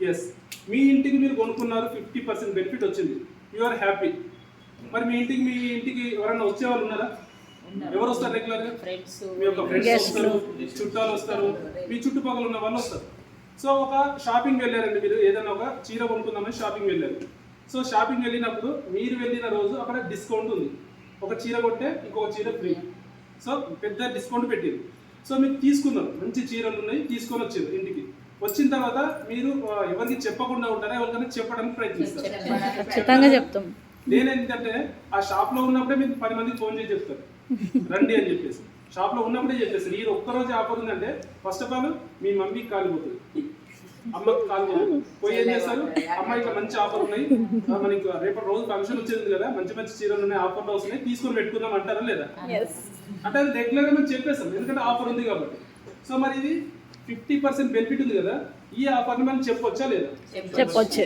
A: ఎస్, మీ ఇంటికి మీరు కొనుక్కున్నారు, 50% బెనిఫిట్ వచ్చింది, యు ఆర్ హ్యాపీ. మరి మీ ఇంటికి ఎవరైనా వచ్చే వాళ్ళు ఉన్నారా? ఎవరు వస్తారు రెగ్యులర్గా? మీ యొక్క ఫ్రెండ్స్ వస్తారు, చుట్టాలు వస్తారు, మీ చుట్టుపక్కల ఉన్న వాళ్ళు వస్తారు. సో ఒక షాపింగ్ వెళ్ళారండి, మీరు ఏదైనా ఒక చీర కొనుక్కుందామని షాపింగ్ వెళ్ళారు. సో షాపింగ్ వెళ్ళినప్పుడు మీరు వెళ్ళిన రోజు అక్కడ డిస్కౌంట్ ఉంది, ఒక చీర కొంటే ఇంకొక చీర ఫ్రీ. సో పెద్ద డిస్కౌంట్ పెట్టారు. సో మీకు తీసుకున్నారు, మంచి చీరలు ఉన్నాయి, తీసుకొని వచ్చారు. ఇంటికి వచ్చిన తర్వాత మీరు ఎవరికి చెప్పకుండా ఉంటారా, ఎవరికైనా చెప్పడానికి ప్రయత్నిస్తారు?
C: ఖచ్చితంగా చెప్తాం.
A: నేనేంటంటే ఆ షాప్లో ఉన్నప్పుడే మీకు 10 మందికి ఫోన్ చేసి చెప్తారు రండి అని చెప్పేసి. షాప్లో ఉన్నప్పుడే చెప్పేస్తారు. ఈ ఒక్కరోజు ఆఫర్ ఉందంటే ఫస్ట్ ఆఫ్ ఆల్ మీ మమ్మీకి కాలిపోతుంది, అమ్మకి కాలిపోతుంది. పోయి ఏం చేస్తారు, అమ్మాయి ఇట్లా మంచి ఆఫర్ ఉన్నాయి, మనకి రేపటి రోజు ఫంక్షన్ వచ్చేది కదా, మంచి మంచి చీరలు ఉన్నాయి, ఆఫర్లో వస్తున్నాయి, తీసుకొని పెట్టుకుందాం అంటారా లేదా? అంటే అది రెగ్యులర్గా మేము చెప్పేస్తాం, ఎందుకంటే ఆఫర్ ఉంది కాబట్టి. సో మరి ఇది 50% బెనిఫిట్ ఉంది కదా, ఈ ఆఫర్ని మనం చెప్పొచ్చా లేదా?
C: చెప్పొచ్చు.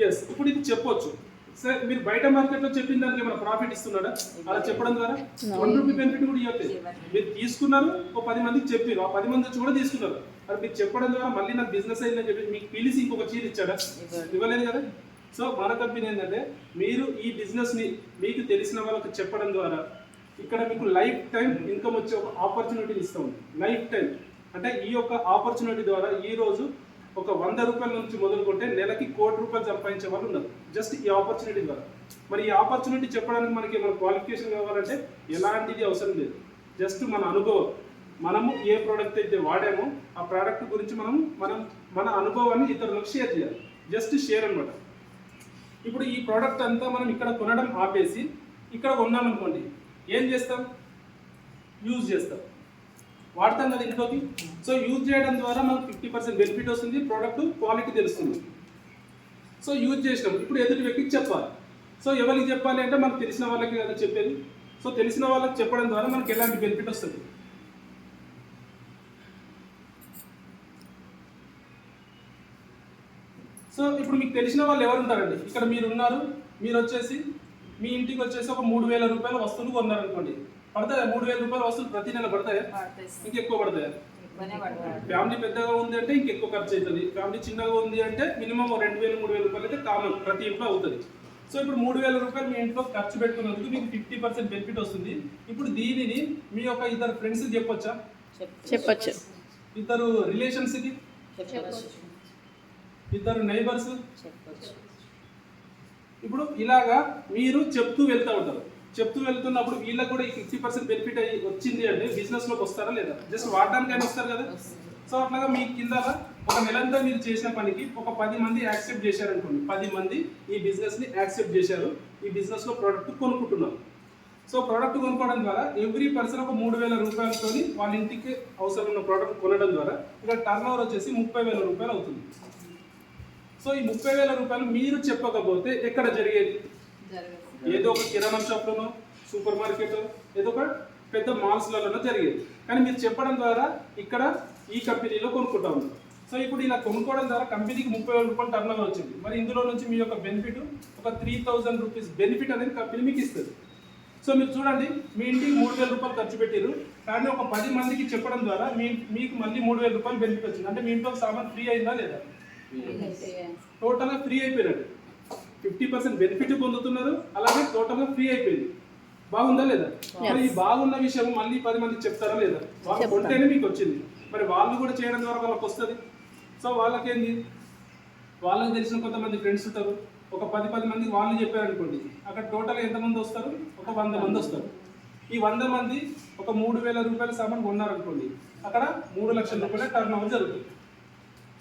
A: ఎస్, ఇప్పుడు ఇది చెప్పొచ్చు. సార్ మీరు బయట మార్కెట్లో చెప్పిన దానికి ఏమైనా ప్రాఫిట్ ఇస్తున్నాడా? అలా చెప్పడం ద్వారా 1 రూపీ బెనిఫిట్ కూడా ఇవ్వట్లేదు. మీరు తీసుకున్నారు, ఒక 10 మందికి చెప్పారు, ఆ 10 మంది వచ్చి కూడా తీసుకున్నారు. అది మీరు చెప్పడం ద్వారా మళ్ళీ నాకు బిజినెస్ అయిందని చెప్పి మీకు పిలిచి ఇంకొక చీర ఇచ్చాడా? ఇవ్వలేదు కదా. సో మన కంపెనీ ఏంటంటే మీరు ఈ బిజినెస్ని మీకు తెలిసిన వాళ్ళకి చెప్పడం ద్వారా ఇక్కడ మీకు లైఫ్ టైం ఇన్కమ్ వచ్చే ఒక ఆపర్చునిటీని ఇస్తాం. లైఫ్ టైం అంటే ఈ యొక్క ఆపర్చునిటీ ద్వారా ఈ రోజు ఒక 100 రూపాయల నుంచి మొదలుకుంటే నెలకి 1 కోటి రూపాయలు సంపాదించే వాళ్ళు ఉన్నారు జస్ట్ ఈ ఆపర్చునిటీ ద్వారా. మరి ఈ ఆపర్చునిటీ చెప్పడానికి మనకి మన క్వాలిఫికేషన్ కావాలంటే ఎలాంటిది అవసరం లేదు. జస్ట్ మన అనుభవం, మనము ఏ ప్రోడక్ట్ అయితే వాడామో ఆ ప్రోడక్ట్ గురించి మనం మన అనుభవాన్ని ఇతరులకు షేర్ చేయాలి. జస్ట్ షేర్ అనమాట. ఇప్పుడు ఈ ప్రోడక్ట్ అంతా మనం ఇక్కడ కొనడం ఆపేసి ఇక్కడ కొన్నామనుకోండి, ఏం చేస్తాం? యూజ్ చేస్తాం, వాడతాం కదా ఇంట్లోకి. సో యూజ్ చేయడం ద్వారా మనకు 50% బెనిఫిట్ వస్తుంది, ప్రోడక్ట్ క్వాలిటీ తెలుస్తుంది. సో యూజ్ చేసినాం, ఇప్పుడు ఎదుటి వ్యక్తికి చెప్పాలి. సో ఎవరికి చెప్పాలి అంటే మనకు తెలిసిన వాళ్ళకి కదా చెప్పేది. సో తెలిసిన వాళ్ళకి చెప్పడం ద్వారా మనకి ఎలాంటి బెనిఫిట్ వస్తుంది? సో ఇప్పుడు మీకు తెలిసిన వాళ్ళు ఎవరు ఉంటారండి? ఇక్కడ మీరు ఉన్నారు, మీరు వచ్చేసి మీ ఇంటికి వచ్చేసి ఒక 3,000 రూపాయల వస్తువులు కొన్నారనుకోండి, పడతాయా? 3,000 రూపాయల వస్తువులు ప్రతి నెల పడతాయా? ఇంకెక్కువ పడతాయా? ఫ్యామిలీ పెద్దగా ఉంది అంటే ఇంకెక్కువ ఖర్చు అవుతుంది. ఫ్యామిలీ చిన్నగా ఉంది అంటే మినిమం 2,000 3,000 రూపాయలు అయితే కామన్ ప్రతి ఇంట్లో అవుతుంది. సో ఇప్పుడు 3,000 రూపాయలు మీ ఇంట్లో ఖర్చు పెట్టుకున్నందుకు మీకు 50% బెనిఫిట్ వస్తుంది. ఇప్పుడు దీనిని మీ యొక్క ఇద్దరు ఫ్రెండ్స్కి చెప్పొచ్చా?
C: చెప్పొచ్చు.
A: ఇద్దరు రిలేషన్స్కి, ఇద్దరు నైబర్స్. ఇప్పుడు ఇలాగా మీరు చెప్తూ వెళ్తూ ఉంటారు. చెప్తూ వెళ్తున్నప్పుడు వీళ్ళకి కూడా ఈ 50% బెనిఫిట్ అయ్యి వచ్చింది అంటే బిజినెస్లోకి వస్తారా లేదా? జస్ట్ వాడడానికైనా వస్తారు కదా. సో అట్లాగా మీ కింద ఒక నెలంతా మీరు చేసిన పనికి ఒక 10 మంది యాక్సెప్ట్ చేశారనుకోండి. 10 మంది ఈ బిజినెస్ని యాక్సెప్ట్ చేశారు, ఈ బిజినెస్లో ప్రోడక్ట్ కొనుక్కుంటున్నారు. సో ప్రోడక్ట్ కొనుక్కోవడం ద్వారా ఎవ్రీ పర్సన్ ఒక 3,000 రూపాయలతో వాళ్ళ ఇంటికి అవసరం ఉన్న ప్రోడక్ట్ కొనడం ద్వారా ఇక్కడ టర్న్ ఓవర్ వచ్చేసి 30,000 రూపాయలు అవుతుంది. సో ఈ 30,000 రూపాయలు మీరు చెప్పకపోతే ఎక్కడ జరిగేది? ఏదో ఒక కిరాణం షాప్లోనో, సూపర్ మార్కెట్, ఏదో ఒక పెద్ద మాల్స్లలో జరిగేది. కానీ మీరు చెప్పడం ద్వారా ఇక్కడ ఈ కంపెనీలో కొనుక్కుంటా ఉన్నారు. సో ఇప్పుడు ఇలా కొనుక్కోవడం ద్వారా కంపెనీకి 30,000 రూపాయలు టర్న్ ఓవర్ వచ్చింది. మరి ఇందులో నుంచి మీ యొక్క బెనిఫిట్ ఒక 3,000 రూపీస్ బెనిఫిట్ అనేది కంపెనీ మీకు ఇస్తుంది. సో మీరు చూడండి, మీ ఇంటికి 3,000 రూపాయలు ఖర్చు పెట్టారు, కానీ ఒక 10 మందికి చెప్పడం ద్వారా మీకు మళ్ళీ 3,000 రూపాయలు బెనిఫిట్ వచ్చింది. అంటే మీ ఇంట్లో సామాన్ ఫ్రీ అయిందా లేదా? టోటల్గా ఫ్రీ అయిపోయినట్టు. 50% బెనిఫిట్ పొందుతున్నారు, అలాగే టోటల్గా ఫ్రీ అయిపోయింది. బాగుందా లేదా? మరి ఈ బాగున్న విషయం మళ్ళీ 10 మందికి చెప్తారా లేదా? వాళ్ళు కొంటేనే మీకు వచ్చింది, మరి వాళ్ళు కూడా చేయడం ద్వారా వాళ్ళకి వస్తుంది. సో వాళ్ళకేంది, వాళ్ళకి తెలిసిన కొంతమంది ఫ్రెండ్స్ ఉంటారు, ఒక 10 మందికి వాళ్ళు చెప్పారనుకోండి, అక్కడ టోటల్ ఎంతమంది వస్తారు? ఒక 100 మంది వస్తారు. ఈ 100 మంది ఒక 3,000 రూపాయల సామాన్ కొన్నారనుకోండి, అక్కడ 3 లక్షల రూపాయల టర్న్ ఓవర్ జరుగుతుంది.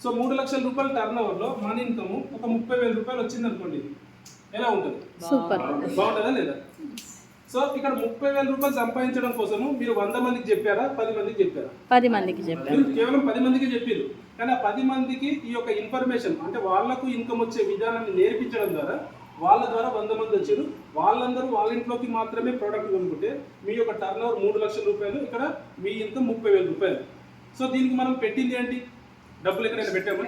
A: సో 3 లక్షల రూపాయల టర్న్ ఓవర్లో మన ఇన్కమ్ ఒక 30,000 రూపాయలు వచ్చింది అనుకోండి, ఎలా ఉంటుంది?
C: సూపర్.
A: బాగుంటుందా లేదా? సో ఇక్కడ 30,000 రూపాయలు సంపాదించడం కోసము మీరు 100 మందికి చెప్పారా, 10 మందికి చెప్పారా?
C: 10 మందికి చెప్పారు.
A: మీరు కేవలం 10 మందికి చెప్పారు, కానీ ఆ 10 మందికి ఈ యొక్క ఇన్ఫర్మేషన్ అంటే వాళ్లకు ఇన్కమ్ వచ్చే విధానాన్ని నేర్పించడం ద్వారా వాళ్ళ ద్వారా 100 మంది వచ్చారు. వాళ్ళందరూ వాళ్ళ ఇంట్లోకి మాత్రమే ప్రోడక్ట్ కొనుక్కుంటే మీ యొక్క టర్న్ ఓవర్ 3 లక్షల రూపాయలు, ఇక్కడ మీ ఇన్కమ్ 30,000 రూపాయలు. సో దీనికి మనం పెట్టింది ఏంటి? డబ్బులు ఎక్కడైనా పెట్టామా?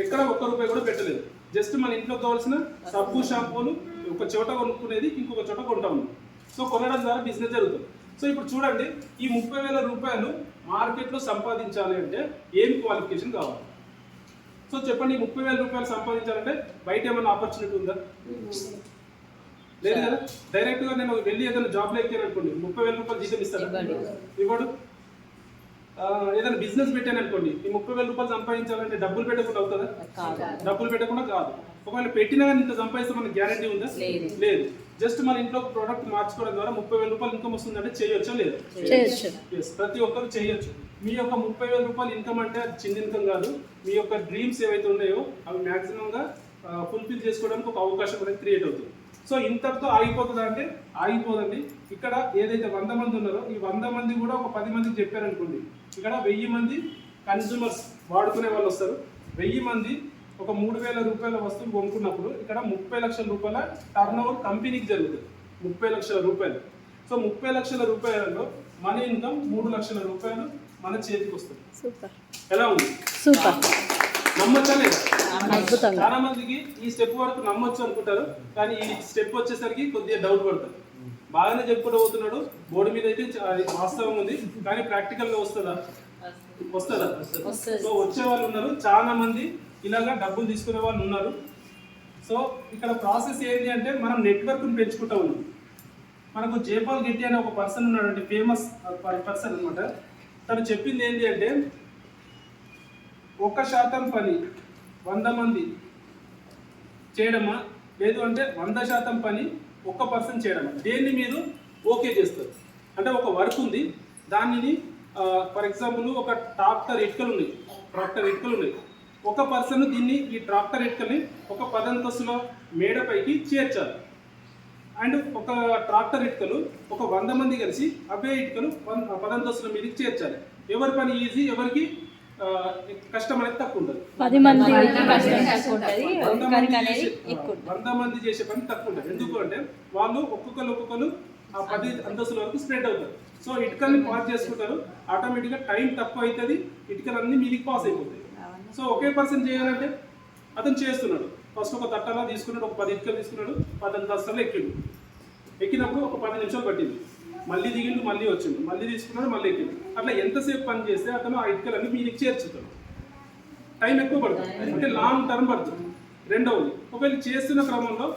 A: ఎక్కడ ఒక్క రూపాయి కూడా పెట్టలేదు. జస్ట్ మన ఇంట్లో కావాల్సిన సబ్బు, షాంపూలు ఒక చోట కొనుక్కునేది ఇంకొక చోట కొంటా ఉన్నాం. సో కొనడం ద్వారా బిజినెస్ జరుగుతుంది. సో ఇప్పుడు చూడండి, ఈ 30,000 రూపాయలు మార్కెట్లో సంపాదించాలి అంటే ఏం క్వాలిఫికేషన్ కావాలి? సో చెప్పండి, 30,000 రూపాయలు సంపాదించాలంటే బయట ఏమైనా ఆపర్చునిటీ ఉందా? లేదు కదా. డైరెక్ట్గా నేను వెళ్ళి ఏదైనా జాబ్లో ఎక్కాను అనుకోండి, 30,000 రూపాయలు జీతం ఇస్తాను? ఇవ్వడు. ఏదైనా బిజినెస్ పెట్టాను అనుకోండి, ఈ 30,000 రూపాయలు సంపాదించాలంటే డబ్బులు పెట్టకుండా అవుతుందా? డబ్బులు పెట్టకుండా కాదు. ఒకవేళ పెట్టినా కానీ ఇంత సంపాదిస్తే మనకి గ్యారంటీ ఉందా? లేదు. జస్ట్ మన ఇంట్లో ప్రోడక్ట్ మార్చుకోవడం ద్వారా 30,000 రూపాయలు ఇన్కమ్ వస్తుందంటే చేయొచ్చా లేదా? ప్రతి ఒక్కరు చేయొచ్చు. మీ యొక్క 30,000 రూపాయలు ఇన్కమ్ అంటే అది చిన్న ఇన్కమ్ కాదు. మీ యొక్క డ్రీమ్స్ ఏవైతే ఉన్నాయో అవి మ్యాక్సిమంగా ఫుల్ఫిల్ చేసుకోవడానికి ఒక అవకాశం అనేది క్రియేట్ అవుతుంది. సో ఇంతటితో ఆగిపోతుందా అంటే ఆగిపోదండి. ఇక్కడ ఏదైతే 100 మంది ఉన్నారో ఈ 100 మంది కూడా ఒక 10 మందికి చెప్పారనుకోండి, ఇక్కడ 1000 మంది కన్స్యూమర్స్ వాడుకునే వాళ్ళు వస్తారు. 1000 మంది ఒక 3,000 రూపాయల వస్తువులు కొనుక్కున్నప్పుడు ఇక్కడ 30 లక్షల రూపాయల టర్న్ ఓవర్ కంపెనీకి జరుగుతుంది. 30 లక్షల రూపాయలు. సో 30 లక్షల రూపాయలలో మన ఇన్కమ్ 3 లక్షల రూపాయలు మన చేతికి వస్తుంది.
C: సూపర్.
A: ఎలా ఉంది?
C: సూపర్.
A: నమ్మచ్చా లేదా?
C: అద్భుతంగా.
A: చాలా మందికి ఈ స్టెప్ వరకు నమ్మొచ్చు అనుకుంటారు, కానీ ఈ స్టెప్ వచ్చేసరికి కొద్దిగా డౌట్ పడతారు. బాగానే చెప్పుకుంటూ పోతున్నాడు, బోర్డు మీద అయితే వాస్తవం ఉంది, కానీ ప్రాక్టికల్ గా వస్తుందా? సో వచ్చే వాళ్ళు ఉన్నారు, చాలా మంది ఇలాగా డబ్బులు తీసుకునే వాళ్ళు ఉన్నారు. సో ఇక్కడ ప్రాసెస్ ఏంటి అంటే మనం నెట్వర్క్ని పెంచుకుంటూ ఉన్నాం. మనకు జైపాల్ గెట్టి అనే ఒక పర్సన్ ఉన్నాడు, ఫేమస్ పర్సన్ అనమాట. తను చెప్పింది ఏంటి అంటే 1% పని 100 మంది చేయడమా, లేదు అంటే 100% పని 1% చేయడమా, దేన్ని మీరు ఓకే చేస్తారు? అంటే ఒక వర్క్ ఉంది, దానిని ఫర్ ఎగ్జాంపుల్ ఒక ట్రాక్టర్ ఇటుకలు ఉన్నాయి, ఒక పర్సన్ దీన్ని ఈ ట్రాక్టర్ ఇటుకల్ని ఒక 10 అంతస్తుల మేడపైకి చేర్చాలి. అండ్ ఒక ట్రాక్టర్ ఇటుకలు ఒక 100 మంది కలిసి అవే ఇటుకలు 10 అంతస్తుల మీదకి చేర్చాలి. ఎవరి పని ఈజీ, ఎవరికి కష్టం అనేది తక్కువ ఉంటుంది.
C: 10 మంది కష్టం తక్కువ ఉంటుంది,
A: 100
C: అనేది ఎక్కువ ఉంటుంది.
A: 100 మంది చేసే పని తక్కువ ఉంటుంది. ఎందుకు అంటే వాళ్ళు ఒక్కొక్కరు ఆ 10 అంతస్తుల వరకు స్ప్రెడ్ అవుతారు. సో ఇటుకల్ని పాస్ చేసుకుంటారు, ఆటోమేటిక్గా టైం తక్కువ అవుతుంది, ఇటుకలన్నీ మీదికి పాస్ అయిపోతాయి. సో ఒకే పర్సన్ చేయాలంటే అతను చేస్తున్నాడు, ఫస్ట్ ఒక తట్టలా తీసుకున్నాడు, ఒక 10 ఇటుకలు తీసుకున్నాడు, 10 అంతస్తులు ఎక్కినప్పుడు ఒక 10 నిమిషాలు పట్టింది, మళ్ళీ దిగిండు, మళ్ళీ వచ్చిండు, మళ్ళీ తీసుకున్నాడు, మళ్ళీ ఎక్కిండు. అట్లా ఎంతసేపు పని చేస్తే అతను ఆ ఇటుకలన్నీ మీదికి చేర్చుతాడు. టైం ఎక్కువ పడుతుంది, అంటే లాంగ్ టర్మ్ పడుతుంది. రెండవది, ఒకవేళ చేస్తున్న క్రమంలో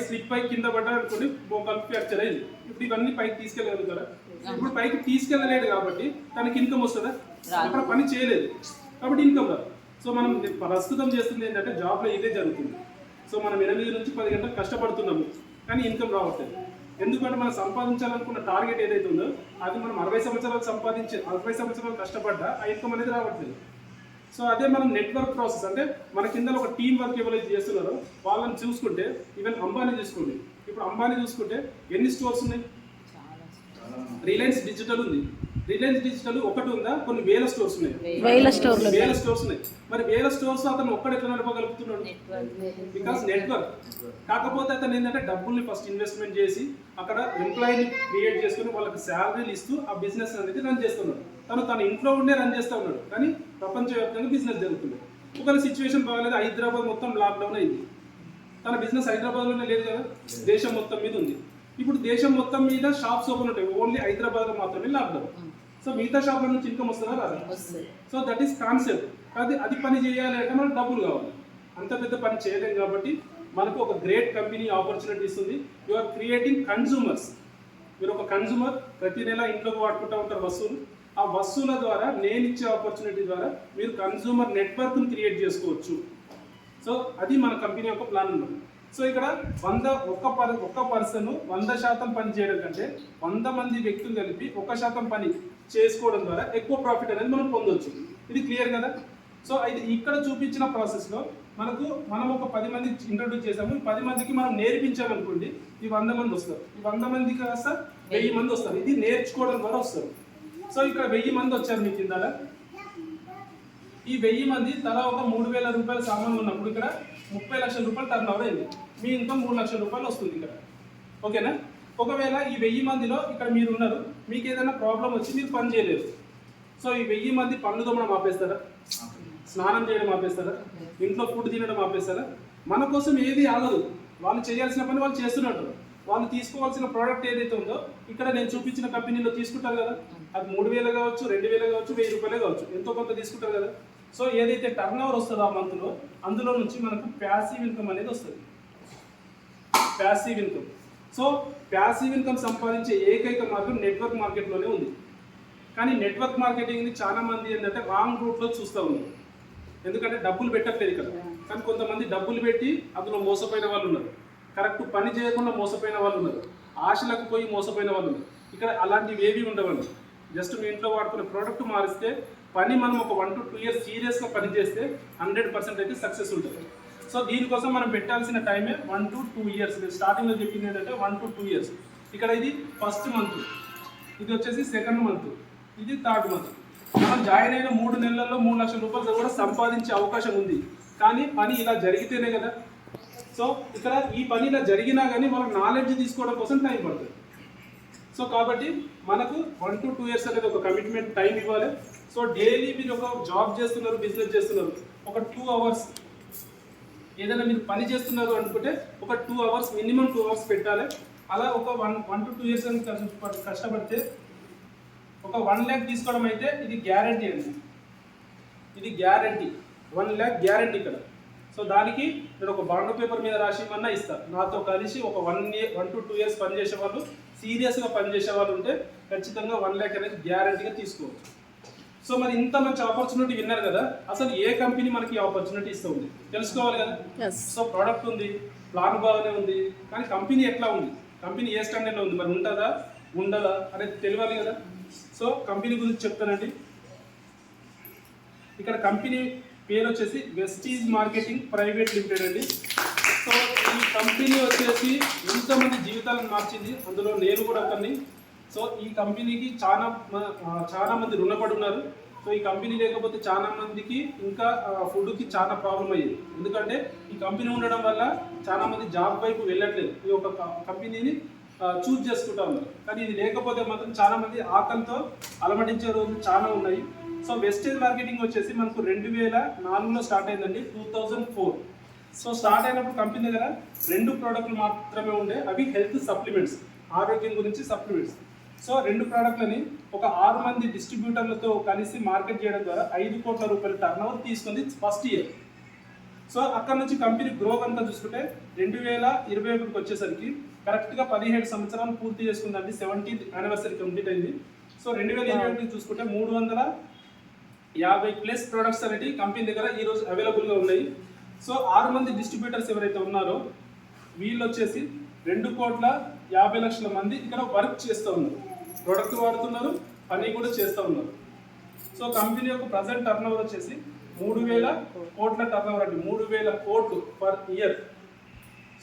A: స్లిప్ పై కింద పడ్డాడు అనుకోండి, మోకాలు ఫ్రాక్చర్ అయింది. ఇప్పుడు ఇవన్నీ పైకి తీసుకెళ్ళగలుగుతారా? ఇప్పుడు పైకి తీసుకెళ్ళలేడు కాబట్టి తనకి ఇన్కమ్ వస్తుందా? అక్కడ పని చేయలేదు కాబట్టి ఇన్కమ్ రాదు. సో మనం ప్రస్తుతం చేస్తుంది ఏంటంటే జాబ్లో ఇదే జరుగుతుంది. సో మనం 8 నుంచి 10 గంటలు కష్టపడుతున్నాము కానీ ఇన్కమ్ రావట్లేదు. ఎందుకంటే మనం సంపాదించాలనుకున్న టార్గెట్ ఏదైతే ఉందో అది మనం 60 సంవత్సరాలు కష్టపడ్డా ఆ ఇన్కమ్ అనేది రావట్లేదు. సో అదే మనం నెట్వర్క్ ప్రాసెస్, అంటే మన కింద ఒక టీం వర్క్ ఎవరైతే చేస్తున్నారో వాళ్ళని చూసుకుంటే, ఈవెన్ అంబానీ చూసుకోండి, ఇప్పుడు అంబానీ చూసుకుంటే ఎన్ని స్టోర్స్ ఉన్నాయి? రిలయన్స్ డిజిటల్ ఉంది. రిలయన్స్ డిజిటల్ ఒకటి ఉందా? కొన్ని వేల స్టోర్స్ ఉన్నాయి. వేల స్టోర్స్ ఉన్నాయి. మరి వేల స్టోర్స్ అతను ఒక్కడ ఎట్లా నడపగలుగుతున్నాడు? Because network. కాకపోతే అతను ఏంటంటే డబ్బుల్ని ఫస్ట్ ఇన్వెస్ట్మెంట్ చేసి అక్కడ ఎంప్లాయీని క్రియేట్ చేసుకుని వాళ్ళకి శాలరీలు ఇస్తూ ఆ బిజినెస్ అనేది రన్ చేస్తున్నాడు. తన ఇంట్లో ఉండే రన్ చేస్తూ ఉన్నాడు, కానీ ప్రపంచవ్యాప్తంగా బిజినెస్ జరుగుతుంది. ఒకవేళ సిచ్యువేషన్ బాగాలేదు, హైదరాబాద్ మొత్తం లాక్డౌన్ అయింది, తన బిజినెస్ హైదరాబాద్లోనే లేదు కదా, దేశం మొత్తం మీద ఉంది. ఇప్పుడు దేశం మొత్తం మీద షాప్స్ ఓపెన్ ఉంటాయి, ఓన్లీ హైదరాబాద్లో మాత్రమే లాక్డౌన్. సో మిగతా షాప్ల నుంచి ఇన్కమ్ వస్తుందా రాదా? So that is concept. అది పని చేయాలి అంటే మనకు డబ్బులు కావాలి. అంత పెద్ద పని చేయలేం కాబట్టి మనకు ఒక గ్రేట్ కంపెనీ ఆపర్చునిటీ ఇస్తుంది. You are creating consumers. మీరు ఒక కన్జ్యూమర్, ప్రతి నెల ఇంట్లోకి వాడుకుంటూ ఉంటారు వస్తువులు. ఆ వస్తువుల ద్వారా నేను ఇచ్చే ఆపర్చునిటీ ద్వారా మీరు కన్జ్యూమర్ నెట్వర్క్ని క్రియేట్ చేసుకోవచ్చు. సో అది మన కంపెనీ యొక్క ప్లాన్ ఉన్నది. సో ఇక్కడ ఒక్క పర్సన్ 100% పని చేయడం కంటే 100 మంది వ్యక్తులు కలిపి 1% పని చేసుకోవడం ద్వారా ఎక్కువ ప్రాఫిట్ అనేది మనం పొందవచ్చు. ఇది క్లియర్ కదా? సో ఇది ఇక్కడ చూపించిన ప్రాసెస్లో మనం ఒక 10 మంది ఇంట్రొడ్యూస్ చేసాము. ఈ 10 మందికి మనం నేర్పించామనుకోండి, ఈ 100 మంది వస్తారు. ఈ 100 మందికి కాస్త 1000 మంది వస్తారు. ఇది నేర్చుకోవడం ద్వారా వస్తారు. సో ఇక్కడ 1000 మంది వచ్చారు మీ కింద. ఈ 1000 మంది తలా ఒక 3000 రూపాయల సామాన్లు ఉన్నప్పుడు ఇక్కడ 30 లక్షల రూపాయలు టర్న్ ఓవర్ అయింది. మీ ఇన్కమ్ 3 లక్షల రూపాయలు వస్తుంది ఇక్కడ. ఓకేనా? ఒకవేళ ఈ 1000 మందిలో ఇక్కడ మీరు ఉన్నారు, మీకు ఏదైనా ప్రాబ్లం వచ్చి మీరు పని చేయలేరు. సో ఈ 1000 మంది పనులు తోమడం ఆపేస్తారా? స్నానం చేయడం ఆపేస్తారా? ఇంట్లో ఫుడ్ తినడం ఆపేస్తారా? మన కోసం ఏది ఆగదు. వాళ్ళు చేయాల్సిన పని వాళ్ళు చేస్తున్నట్టు. వాళ్ళు తీసుకోవాల్సిన ప్రోడక్ట్ ఏదైతే ఉందో ఇక్కడ నేను చూపించిన కంపెనీలో తీసుకుంటారు కదా, అది 3000 కావచ్చు, 2000 కావచ్చు, 1000 రూపాయలే కావచ్చు, ఎంతో కొంత తీసుకుంటారు కదా. సో ఏదైతే టర్న్ ఓవర్ వస్తుందో ఆ మంత్లో, అందులో నుంచి మనకు ప్యాసివ్ ఇన్కమ్ అనేది వస్తుంది. Passive income. So passive income సంపాదించే ఏకైక మార్గం నెట్వర్క్ మార్కెట్లోనే ఉంది. కానీ నెట్వర్క్ మార్కెటింగ్ని చాలా మంది ఏంటంటే రాంగ్ రూట్లో చూస్తూ ఉన్నారు. ఎందుకంటే డబ్బులు పెట్టట్లేదు ఇక్కడ. కానీ కొంతమంది డబ్బులు పెట్టి అందులో మోసపోయిన వాళ్ళు ఉన్నారు, కరెక్ట్ పని చేయకుండా మోసపోయిన వాళ్ళు ఉన్నారు, ఆశలకు పోయి మోసపోయిన వాళ్ళు ఉన్నారు. ఇక్కడ అలాంటివి ఏవి ఉండవండి. జస్ట్ మీ ఇంట్లో వాడుకునే ప్రోడక్ట్ మారిస్తే పని మనం ఒక 1 to 2 years సీరియస్గా పని చేస్తే 100% అయితే సక్సెస్ ఉంటుంది. సో దీనికోసం మనం పెట్టాల్సిన టైమే 1 to 2 years. స్టార్టింగ్లో చెప్పింది ఏంటంటే 1 to 2 years. ఇక్కడ ఇది ఫస్ట్ మంత్, ఇది వచ్చేసి సెకండ్ మంత్, ఇది థర్డ్ మంత్. మనం జాయిన్ అయిన 3 నెలల్లో 3 లక్షల రూపాయలు కూడా సంపాదించే అవకాశం ఉంది. కానీ పని ఇలా జరిగితేనే కదా. సో ఇక్కడ ఈ పని ఇలా జరిగినా కానీ మనకు నాలెడ్జ్ తీసుకోవడం కోసం టైం పడుతుంది. సో కాబట్టి మనకు 1 to 2 years అనేది ఒక కమిట్మెంట్ టైం ఇవ్వాలి. సో డైలీ మీరు ఒక జాబ్ చేస్తున్నారు, బిజినెస్ చేస్తున్నారు, ఒక 2 hours ఏదైనా మీరు పని చేస్తున్నారు అనుకుంటే ఒక 2 hours, మినిమం 2 hours పెట్టాలి. అలా ఒక 1 to 2 years అని కష్టపడితే ఒక 1 lakh తీసుకోవడం అయితే ఇది గ్యారంటీ అండి. ఇది గ్యారంటీ, 1 lakh గ్యారంటీ ఇక్కడ. సో దానికి నేను ఒక బాండ్ పేపర్ మీద రాసి ఇవ్వమన్నా ఇస్తాను. నాతో కలిసి ఒక 1 to 2 years పనిచేసే వాళ్ళు, సీరియస్గా పనిచేసే వాళ్ళు ఉంటే ఖచ్చితంగా 1 lakh అనేది గ్యారంటీగా తీసుకోవచ్చు. సో మరి ఇంత మంచి ఆపర్చునిటీ విన్నారు కదా, అసలు ఏ కంపెనీ మనకి ఆపర్చునిటీ ఇస్తుంది తెలుసుకోవాలి కదా. సో ప్రోడక్ట్ ఉంది, ప్లాన్ బాగానే ఉంది, కానీ కంపెనీ ఎట్లా ఉంది, కంపెనీ ఏ స్టాండర్డ్లో ఉంది, మరి ఉంటుందా ఉండదా అనేది తెలియాలి కదా. సో కంపెనీ గురించి చెప్తానండి. ఇక్కడ కంపెనీ పేరు వచ్చేసి వెస్టీజ్ మార్కెటింగ్ ప్రైవేట్ లిమిటెడ్ అండి. సో ఈ కంపెనీ వచ్చేసి ఎంతోమంది జీవితాలను మార్చింది, అందులో నేను కూడా ఒకరిని. సో ఈ కంపెనీకి చాలా మంది రుణపడి ఉన్నారు. సో ఈ కంపెనీ లేకపోతే చాలా మందికి ఇంకా ఫుడ్కి చాలా ప్రాబ్లం అయ్యేది. ఎందుకంటే ఈ కంపెనీ ఉండడం వల్ల చాలా మంది జాబ్ వైపు వెళ్ళట్లేదు, ఈ ఒక కంపెనీని చూజ్ చేసుకుంటా ఉన్నారు. కానీ ఇది లేకపోతే మాత్రం చాలా మంది ఆకలితో అలమటించే రోజులు చాలా ఉన్నాయి. సో వెస్టేజ్ మార్కెటింగ్ వచ్చేసి మనకు 2004లో స్టార్ట్ అయిందండి, 2004. సో స్టార్ట్ అయినప్పుడు కంపెనీ దగ్గర 2 ప్రోడక్ట్లు మాత్రమే ఉండే, అవి హెల్త్ సప్లిమెంట్స్, ఆరోగ్యం గురించి సప్లిమెంట్స్. సో 2 ప్రోడక్ట్లని ఒక 6 మంది డిస్ట్రిబ్యూటర్లతో కలిసి మార్కెట్ చేయడం ద్వారా 5 కోట్ల రూపాయల టర్నోవర్ తీసుకుంది ఫస్ట్ ఇయర్. సో అక్కడ నుంచి కంపెనీ గ్రో కనుక చూసుకుంటే 2021కి వచ్చేసరికి కరెక్ట్గా 17 సంవత్సరాలు పూర్తి చేసుకుందండి, 70th యానివర్సరీ కంప్లీట్ అయింది. సో 2021 చూసుకుంటే 350+ ప్రొడక్ట్స్ అనేవి కంపెనీ దగ్గర ఈరోజు అవైలబుల్గా ఉన్నాయి. సో 6 మంది డిస్ట్రిబ్యూటర్స్ ఎవరైతే ఉన్నారో వీళ్ళు వచ్చేసి 2,50,00,000 మంది ఇక్కడ వర్క్ చేస్తూ ఉన్నారు, ప్రొడక్ట్ వాడుతున్నారు, పని కూడా చేస్తూ ఉన్నారు. సో కంపెనీ యొక్క ప్రజెంట్ టర్నోవర్ వచ్చేసి 3,000 కోట్ల టర్నోవర్ అండి, 3,000 కోట్లు పర్ ఇయర్.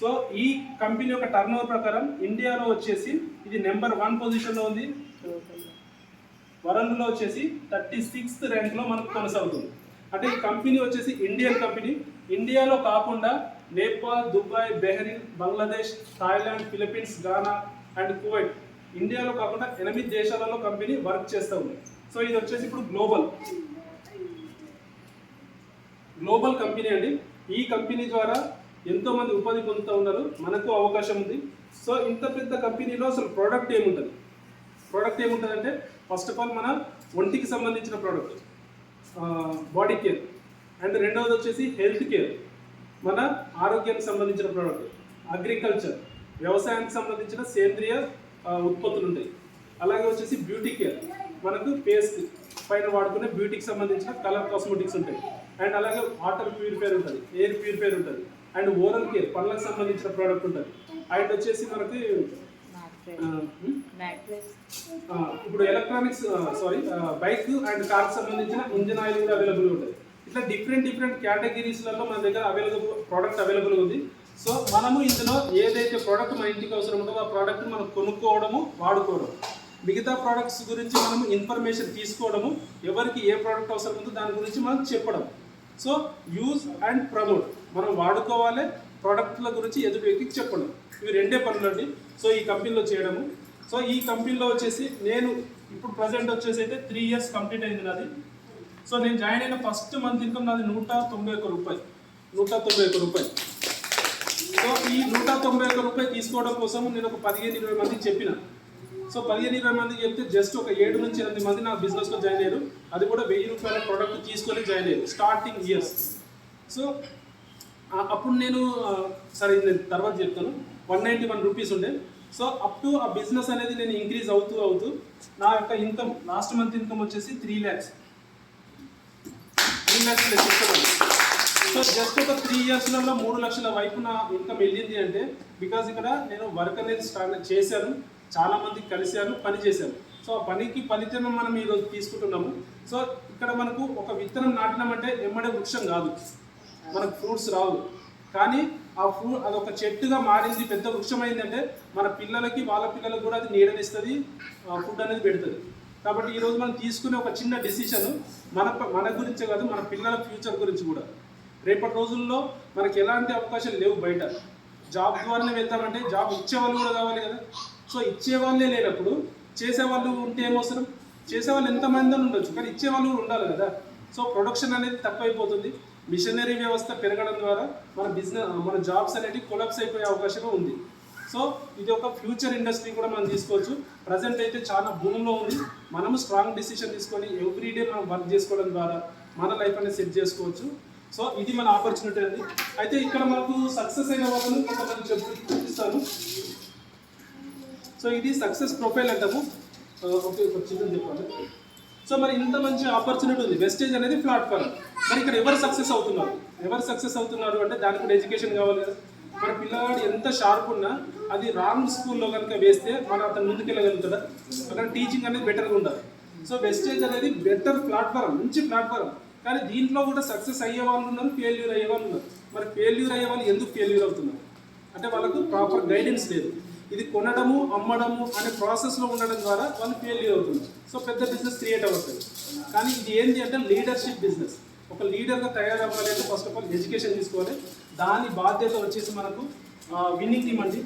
A: సో ఈ కంపెనీ యొక్క టర్నోవర్ ప్రకారం ఇండియాలో వచ్చేసి ఇది నెంబర్ 1 పొజిషన్లో ఉంది, వరల్డ్లో వచ్చేసి 36th ర్యాంక్లో మనకు కొనసాగుతుంది. అంటే ఈ కంపెనీ వచ్చేసి ఇండియన్ కంపెనీ. ఇండియాలో కాకుండా Nepal, Dubai, బెహ్రీన్, Bangladesh, Thailand, Philippines, Gaana and Kuwait, ఇండియాలో కాకుండా 8 దేశాలలో కంపెనీ వర్క్ చేస్తూ ఉంది. సో ఇది వచ్చేసి ఇప్పుడు గ్లోబల్ కంపెనీ అండి. ఈ కంపెనీ ద్వారా ఎంతోమంది ఉపాధి పొందుతూ ఉన్నారు, మనకు అవకాశం ఉంది. సో ఇంత పెద్ద కంపెనీలో అసలు ప్రోడక్ట్ ఏముంటుంది అంటే ఫస్ట్ ఆఫ్ ఆల్ మన ఒంటికి సంబంధించిన ప్రోడక్ట్ బాడీ కేర్, అండ్ రెండవది వచ్చేసి హెల్త్ కేర్, మన ఆరోగ్యానికి సంబంధించిన ప్రోడక్ట్, అగ్రికల్చర్, వ్యవసాయానికి సంబంధించిన సేంద్రియ ఉత్పత్తులు ఉంటాయి. అలాగే వచ్చేసి బ్యూటీ కేర్, మనకు ఫేస్ పైన వాడుకునే బ్యూటీకి సంబంధించిన కలర్ కాస్మెటిక్స్ ఉంటాయి. అండ్ అలాగే వాటర్ ప్యూరిఫైర్ ఉంటుంది, ఎయిర్ ప్యూరిఫైర్ ఉంటుంది, అండ్ ఓరల్ కేర్, పళ్ళకు సంబంధించిన ప్రోడక్ట్ ఉంటుంది. అండ్ వచ్చేసి మనకి ఇప్పుడు ఎలక్ట్రానిక్స్ బైక్ అండ్ కార్కి సంబంధించిన ఇంజిన్ ఆయిల్ కూడా అవైలబుల్ ఉంటుంది. ఇట్లా డిఫరెంట్ కేటగిరీస్లలో మన దగ్గర ప్రోడక్ట్ అవైలబుల్ ఉంది. సో మనము ఇందులో ఏదైతే ప్రోడక్ట్ మన ఇంటికి అవసరం ఉంటుందో ఆ ప్రోడక్ట్ మనం కొనుక్కోవడము, వాడుకోవడం, మిగతా ప్రోడక్ట్స్ గురించి మనం ఇన్ఫర్మేషన్ తీసుకోవడము, ఎవరికి ఏ ప్రోడక్ట్ అవసరం ఉందో దాని గురించి మనం చెప్పడం. సో యూజ్ అండ్ ప్రమోట్, మనం వాడుకోవాలి, ప్రోడక్ట్ల గురించి ఎదుటి వ్యక్తికి చెప్పడం, ఇవి 2 పనులు అండి. సో ఈ కంపెనీలో చేయడము. సో ఈ కంపెనీలో వచ్చేసి నేను ఇప్పుడు ప్రజెంట్ వచ్చేసి అయితే 3 years కంప్లీట్ అయింది నాది. సో నేను జాయిన్ అయిన ఫస్ట్ మంత్ ఇన్కమ్ నాది 191 రూపాయలు. సో ఈ 191 రూపాయలు తీసుకోవడం కోసం నేను ఒక 15-20 మందికి చెప్పిన. సో 15-20 మందికి చెప్తే జస్ట్ ఒక 7 నుంచి 8 మంది నా బిజినెస్లో జాయిన్ అయ్యారు. అది కూడా 1000 రూపాయల ప్రోడక్ట్ తీసుకొని జాయిన్ అయ్యారు స్టార్టింగ్ ఇయర్స్. సో అప్పుడు నేను సరే నేను తర్వాత చెప్తాను, 191 రూపీస్ ఉండే. సో అప్ టు ఆ బిజినెస్ అనేది నేను ఇంక్రీజ్ అవుతూ నా యొక్క ఇన్కమ్ లాస్ట్ మంత్ ఇన్కమ్ వచ్చేసి 3 lakhs చెప్తాను. సో జస్ట్ ఒక 3 yearsలో 3 లక్షల వైపు నా ఇన్కమ్ వెళ్ళింది అంటే బికాజ్ ఇక్కడ నేను వర్క్ అనేది స్టార్ట్ చేశాను, చాలా మందికి కలిశాను, పని చేశాను. సో ఆ పనికి ఫలితం మనం ఈరోజు తీసుకుంటున్నాము. సో ఇక్కడ మనకు ఒక విత్తనం నాటినామంటే ఎమ్మడే వృక్షం కాదు, మనకు ఫ్రూట్స్ రావు, కానీ ఆ ఫ్రూట్ అదొక చెట్టుగా మారింది, పెద్ద వృక్షం అయిందంటే మన పిల్లలకి, వాళ్ళ పిల్లలకు కూడా అది నీడనిస్తుంది, ఫుడ్ అనేది పెడుతుంది. కాబట్టి ఈరోజు మనం తీసుకునే ఒక చిన్న డెసిషన్ మన గురించే కాదు, మన పిల్లల ఫ్యూచర్ గురించి కూడా. రేపటి రోజుల్లో మనకి ఎలాంటి అవకాశాలు లేవు బయట, జాబ్ ద్వారానే వెళ్తామంటే జాబ్ ఇచ్చేవాళ్ళు కూడా కావాలి కదా. సో ఇచ్చేవాళ్ళే లేనప్పుడు చేసేవాళ్ళు ఉంటే ఏమవసరం, చేసేవాళ్ళు ఎంతమంది ఉండొచ్చు కానీ ఇచ్చేవాళ్ళు ఉండాలి కదా. సో ప్రొడక్షన్ అనేది తక్కువైపోతుంది, మిషనరీ వ్యవస్థ పెరగడం ద్వారా మన జాబ్స్ అనేవి కొలాప్స్ అయిపోయే అవకాశం ఉంది. సో ఇది ఒక ఫ్యూచర్ ఇండస్ట్రీ కూడా మనం తీసుకోవచ్చు. ప్రజెంట్ అయితే చాలా భూమిలో ఉంది, మనము స్ట్రాంగ్ డిసిషన్ తీసుకొని ఎవ్రీడే మనం వర్క్ చేసుకోవడం ద్వారా మన లైఫ్ అనేది సెట్ చేసుకోవచ్చు. సో ఇది మన ఆపర్చునిటీ అండి. అయితే ఇక్కడ మనకు సక్సెస్ అయిన వాళ్ళను కొంతమంది చూపిస్తాను. సో ఇది సక్సెస్ ప్రొఫైల్ అంటాము. ఓకే, ఒక చిన్న చెప్పాలి. సో మరి ఇంత మంచి ఆపర్చునిటీ ఉంది. వెస్టేజ్ అనేది ప్లాట్ఫామ్. మరి ఇక్కడ ఎవరు సక్సెస్ అవుతున్నారు అంటే దానికి కూడా ఎడ్యుకేషన్ కావాలి కదా. మన పిల్లవాడు ఎంత షార్ప్ ఉన్నా అది రాంగ్ స్కూల్లో కనుక వేస్తే అతను ముందుకెళ్ళగలుగుతాడా? అక్కడ టీచింగ్ అనేది బెటర్గా ఉండాలి. సో వెస్టేజ్ అనేది బెటర్ ప్లాట్ఫామ్, మంచి ప్లాట్ఫామ్. కానీ దీంట్లో కూడా సక్సెస్ అయ్యే వాళ్ళు ఉన్నారు, ఫెయిల్యూర్ అయ్యే వాళ్ళు ఉన్నారు. మరి ఫెయిల్యూర్ అయ్యే వాళ్ళు ఎందుకు ఫెయిల్యూర్ అవుతున్నారు అంటే వాళ్ళకు ప్రాపర్ గైడెన్స్ లేదు. ఇది కొనడము అమ్మడము అనే ప్రాసెస్లో ఉండడం ద్వారా వాళ్ళు ఫెయిల్యూర్ అవుతున్నారు. సో పెద్ద బిజినెస్ క్రియేట్ అవుతుంది. కానీ ఇది ఏంటి అంటే లీడర్షిప్ బిజినెస్. ఒక లీడర్గా తయారవ్వాలి అంటే ఫస్ట్ ఆఫ్ ఆల్ ఎడ్యుకేషన్ తీసుకోవాలి. దాని బాధ్యత వచ్చేసి మనకు విన్నింగ్ టీమ్ అండి.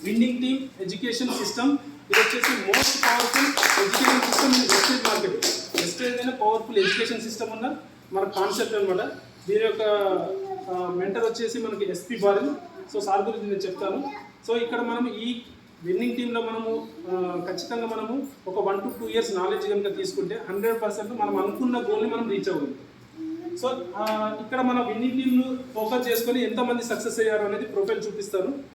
A: Winning team education system. ఇది వచ్చేసి most powerful education system in Vestige market. Vestige అయినా పవర్ఫుల్ ఎడ్యుకేషన్ సిస్టమ్ ఉన్న మన కాన్సెప్ట్ అనమాట. దీని యొక్క మెంటర్ వచ్చేసి మనకి ఎస్పీ బారిన్. సో సార్ గురించి నేను చెప్తాను. సో ఇక్కడ మనం ఈ విన్నింగ్ టీంలో మనము ఖచ్చితంగా మనము ఒక 1 to 2 years నాలెడ్జ్ కనుక తీసుకుంటే 100% మనం అనుకున్న గోల్ని మనం రీచ్ అవ్వగలుగుతాం. సో ఇక్కడ మన విన్నింగ్ టీంను ఫోకస్ చేసుకొని ఎంతమంది సక్సెస్ అయ్యారు అనేది ప్రొఫైల్ చూపిస్తాను.